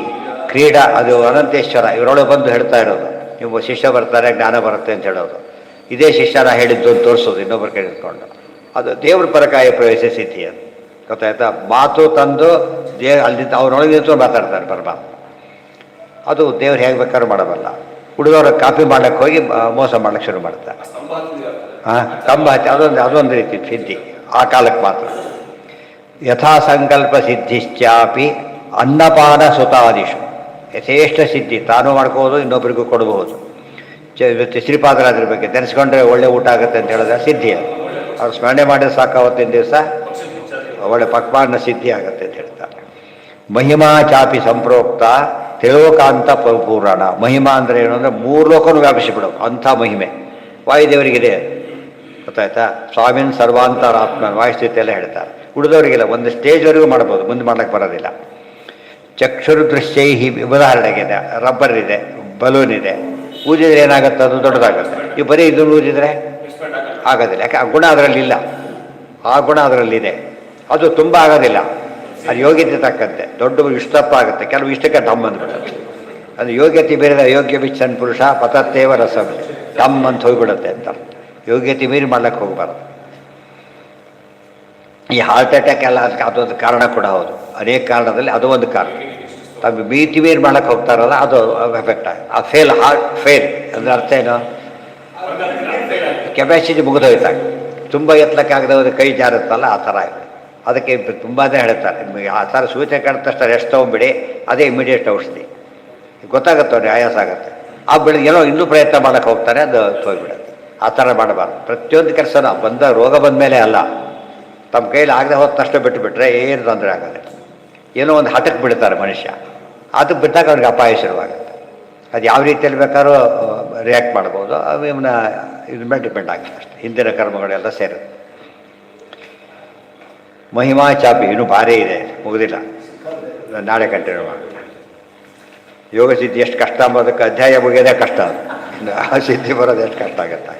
ಕ್ರೀಡಾ, ಅದು ಅನಂತೇಶ್ವರ ಇವರೊಳಗೆ ಬಂದು ಹೇಳ್ತಾ ಇರೋದು. ನೀವು ಶಿಷ್ಯ ಬರ್ತಾರೆ, ಜ್ಞಾನ ಬರುತ್ತೆ ಅಂತ ಹೇಳೋದು. ಇದೇ ಶಿಷ್ಯನ ಹೇಳಿದ್ದು ಅಂತ ತೋರಿಸೋದು ಇನ್ನೊಬ್ಬರು ಕೇಳಿದ್ಕೊಂಡು. ಅದು ದೇವ್ರ ಪರಕಾಯ ಪ್ರವೇಶ ಸಿದ್ಧಿ. ಅದು ಗೊತ್ತಾಯ್ತಾ? ಮಾತು ತಂದು ಅಲ್ಲಿ ಅವ್ರೊಳಗೆ ನಿಂತ್ಕೊಂಡು ಮಾತಾಡ್ತಾರೆ ಪರಮಾತ್ಮ. ಅದು ದೇವ್ರು ಹೇಗೆ ಬೇಕಾದ್ರೂ ಮಾಡಬಲ್ಲ. ಹುಡುಗರು ಕಾಪಿ ಮಾಡ್ಲಿಕ್ಕೆ ಹೋಗಿ ಮೋಸ ಮಾಡ್ಲಿಕ್ಕೆ ಶುರು ಮಾಡ್ತಾರೆ. ಕಂಬ ಹಚ್ಚಿ ಅದೊಂದು ರೀತಿ ಸಿದ್ಧಿ, ಆ ಕಾಲಕ್ಕೆ ಮಾತ್ರ. ಯಥಾ ಸಂಕಲ್ಪ ಸಿದ್ಧಿಶ್ಚಾಪಿ ಅನ್ನಪಾನ ಸುತಾದಿಶು. ಯಥೇಷ್ಟ ಸಿದ್ಧಿ ತಾನು ಮಾಡ್ಕೋಬೋದು, ಇನ್ನೊಬ್ಬರಿಗೂ ಕೊಡಬಹುದು. ಶ್ರೀಪಾದರಾಜರ ಬಗ್ಗೆ ನೆನೆಸ್ಕೊಂಡ್ರೆ ಒಳ್ಳೆ ಊಟ ಆಗುತ್ತೆ ಅಂತ ಹೇಳಿದ್ರೆ ಸಿದ್ಧಿ. ಅದು ಅವ್ರು ಸ್ಮರಣೆ ಮಾಡಿದ್ರೆ ಸಾಕಾವತ್ತಿನ ದಿವಸ ಒಳ್ಳೆ ಪಕ್ವಾನ್ನ ಸಿದ್ಧಿ ಆಗುತ್ತೆ ಅಂತ ಹೇಳ್ತಾರೆ. ಮಹಿಮಾ ಚಾಪಿ ಸಂಪ್ರೋಕ್ತ ತ್ರಿಲೋಕಾಂತ ಪೂರಾಣ. ಮಹಿಮಾ ಅಂದರೆ ಏನು ಅಂದರೆ 3 ಲೋಕನೂ ವ್ಯಾಪಿಸಿಬಿಡೋದು ಅಂಥ ಮಹಿಮೆ ವಾಯುದೇವರಿಗಿದೆ. ಗೊತ್ತಾಯ್ತಾ? ಸ್ವಾಮಿನ್ ಸರ್ವಾಂತರಾತ್ಮ ವಾಯುಸ್ಥಿತಿಯೆಲ್ಲ ಹೇಳ್ತಾರೆ. ಉಳಿದವರಿಗೆಲ್ಲ ಒಂದು ಸ್ಟೇಜ್ವರೆಗೂ ಮಾಡ್ಬೋದು, ಮುಂದೆ ಮಾಡ್ಲಿಕ್ಕೆ ಬರೋದಿಲ್ಲ. ಚಕ್ಷುರ್ದೃಶ್ಯೈಹಿ ಉದಾಹರಣೆಗಿದೆ. ರಬ್ಬರ್ ಇದೆ, ಬಲೂನ್ ಇದೆ, ಊದಿದ್ರೆ ಏನಾಗುತ್ತೆ? ಅದು ದೊಡ್ಡದಾಗುತ್ತೆ. ಈ ಬರೀ ಇದನ್ನು ಊದಿದ್ರೆ ಆಗೋದಿಲ್ಲ. ಯಾಕೆ? ಆ ಗುಣ ಅದರಲ್ಲಿಲ್ಲ. ಆ ಗುಣ ಅದರಲ್ಲಿದೆ. ಅದು ತುಂಬ ಆಗೋದಿಲ್ಲ. ಅದು ಯೋಗ್ಯತೆ ತಕ್ಕಂತೆ ದೊಡ್ಡ ಇಷ್ಟಪ್ಪ ಆಗುತ್ತೆ, ಕೆಲವು ಇಷ್ಟಕ್ಕೆ ಡಮ್ ಅಂದ್ಬಿಡುತ್ತೆ. ಅದು ಯೋಗ್ಯತೆ ಬೇರೆ. ಯೋಗ್ಯ ಬಿಚ್ಚನ್ ಪುರುಷ ಪತತ್ತೇವ ರಸಂ, ಡಮ್ ಅಂತ ಹೋಗ್ಬಿಡುತ್ತೆ ಅಂತ. ಯೋಗ್ಯತೆ ಮೀರಿ ಮಾಡ್ಲಿಕ್ಕೆ ಹೋಗ್ಬಾರ್ದು. ಈ ಹಾರ್ಟ್ ಅಟ್ಯಾಕ್ ಎಲ್ಲ ಅದೊಂದು ಕಾರಣ ಕೂಡ ಹೌದು. ಅನೇಕ ಕಾರಣದಲ್ಲಿ ಅದು ಒಂದು ಕಾರಣ. ತಮ್ಮ ಮೀರಿ ಮಾಡ್ಲಿಕ್ಕೆ ಹೋಗ್ತಾರಲ್ಲ, ಅದು ಎಫೆಕ್ಟ್ ಆಗುತ್ತೆ. ಆ ಹಾರ್ಟ್ ಫೇಲ್ ಅಂದರೆ ಅರ್ಥ ಏನು? ಕೆಪಾಸಿಟಿ ಮುಗಿದೋಯ್ತಾಗ ತುಂಬ ಎತ್ತಲಕ್ಕೆ ಆಗದೆ ಹೋದ ಕೈ ಜಾರುತ್ತಲ್ಲ, ಆ ಥರ ಆಗಿದೆ. ಅದಕ್ಕೆ ತುಂಬಾ ಹೇಳ್ತಾರೆ, ನಿಮಗೆ ಆ ಥರ ಸೂಚನೆ ಕಾಣಿದ ತಕ್ಷಣ ರೆಸ್ಟ್ ತೊಗೊಂಬಿಡಿ, ಅದೇ ಇಮಿಡಿಯೇಟ್ ಔಷಧಿ. ಗೊತ್ತಾಗುತ್ತೆ ಅವ್ರಿಗೆ, ಆಯಾಸ ಆಗುತ್ತೆ. ಆ ಬೆಳೆದು ಏನೋ ಇನ್ನೂ ಪ್ರಯತ್ನ ಮಾಡೋಕ್ಕೆ ಹೋಗ್ತಾರೆ, ಅದು ಹೋಗ್ಬಿಡುತ್ತೆ. ಆ ಥರ ಮಾಡಬಾರ್ದು. ಪ್ರತಿಯೊಂದು ಕೆಲಸನ ರೋಗ ಬಂದ ಮೇಲೆ ಅಲ್ಲ, ತಮ್ಮ ಕೈಲಿ ಆಗದೆ ಹೋದ ತಕ್ಷಣ ಬಿಟ್ಟುಬಿಟ್ರೆ ಏನು ತೊಂದರೆ ಆಗೋದಿಲ್ಲ. ಏನೋ ಒಂದು ಹಠಕ್ಕೆ ಬಿಡ್ತಾರೆ ಮನುಷ್ಯ, ಅದು ಬಿಟ್ಟಾಗ ಅವ್ರಿಗೆ ಅಪಾಯ ಶುರುವಾಗುತ್ತೆ. ಅದು ಯಾವ ರೀತಿಯಲ್ಲಿ ಬೇಕಾದ್ರೂ ರಿಯಾಕ್ಟ್ ಮಾಡ್ಬೋದು. ಅದು ಇವನ್ನ ಇದ್ರ ಮೇಲೆ ಡಿಪೆಂಡ್ ಆಗುತ್ತೆ ಅಷ್ಟೇ. ಹಿಂದಿನ ಕರ್ಮಗಳೆಲ್ಲ ಸೇರುತ್ತೆ. ಮಹಿಮಾ ಚಾಪಿ ಇನ್ನೂ ಭಾರಿ ಇದೆ, ಮುಗಿದಿಲ್ಲ. ನಾಳೆ ಕಂಟಿನ್ಯೂ ಮಾಡೋಣ. ಯೋಗ ಸಿದ್ಧಿ ಎಷ್ಟು ಕಷ್ಟ ಅಂಬೋದಕ್ಕೆ ಅಧ್ಯಾಯ ಮುಗಿಯೋದೇ ಕಷ್ಟ. ಅದು ಆ ಸಿದ್ಧಿ ಬರೋದು ಎಷ್ಟು ಕಷ್ಟ ಆಗುತ್ತೆ.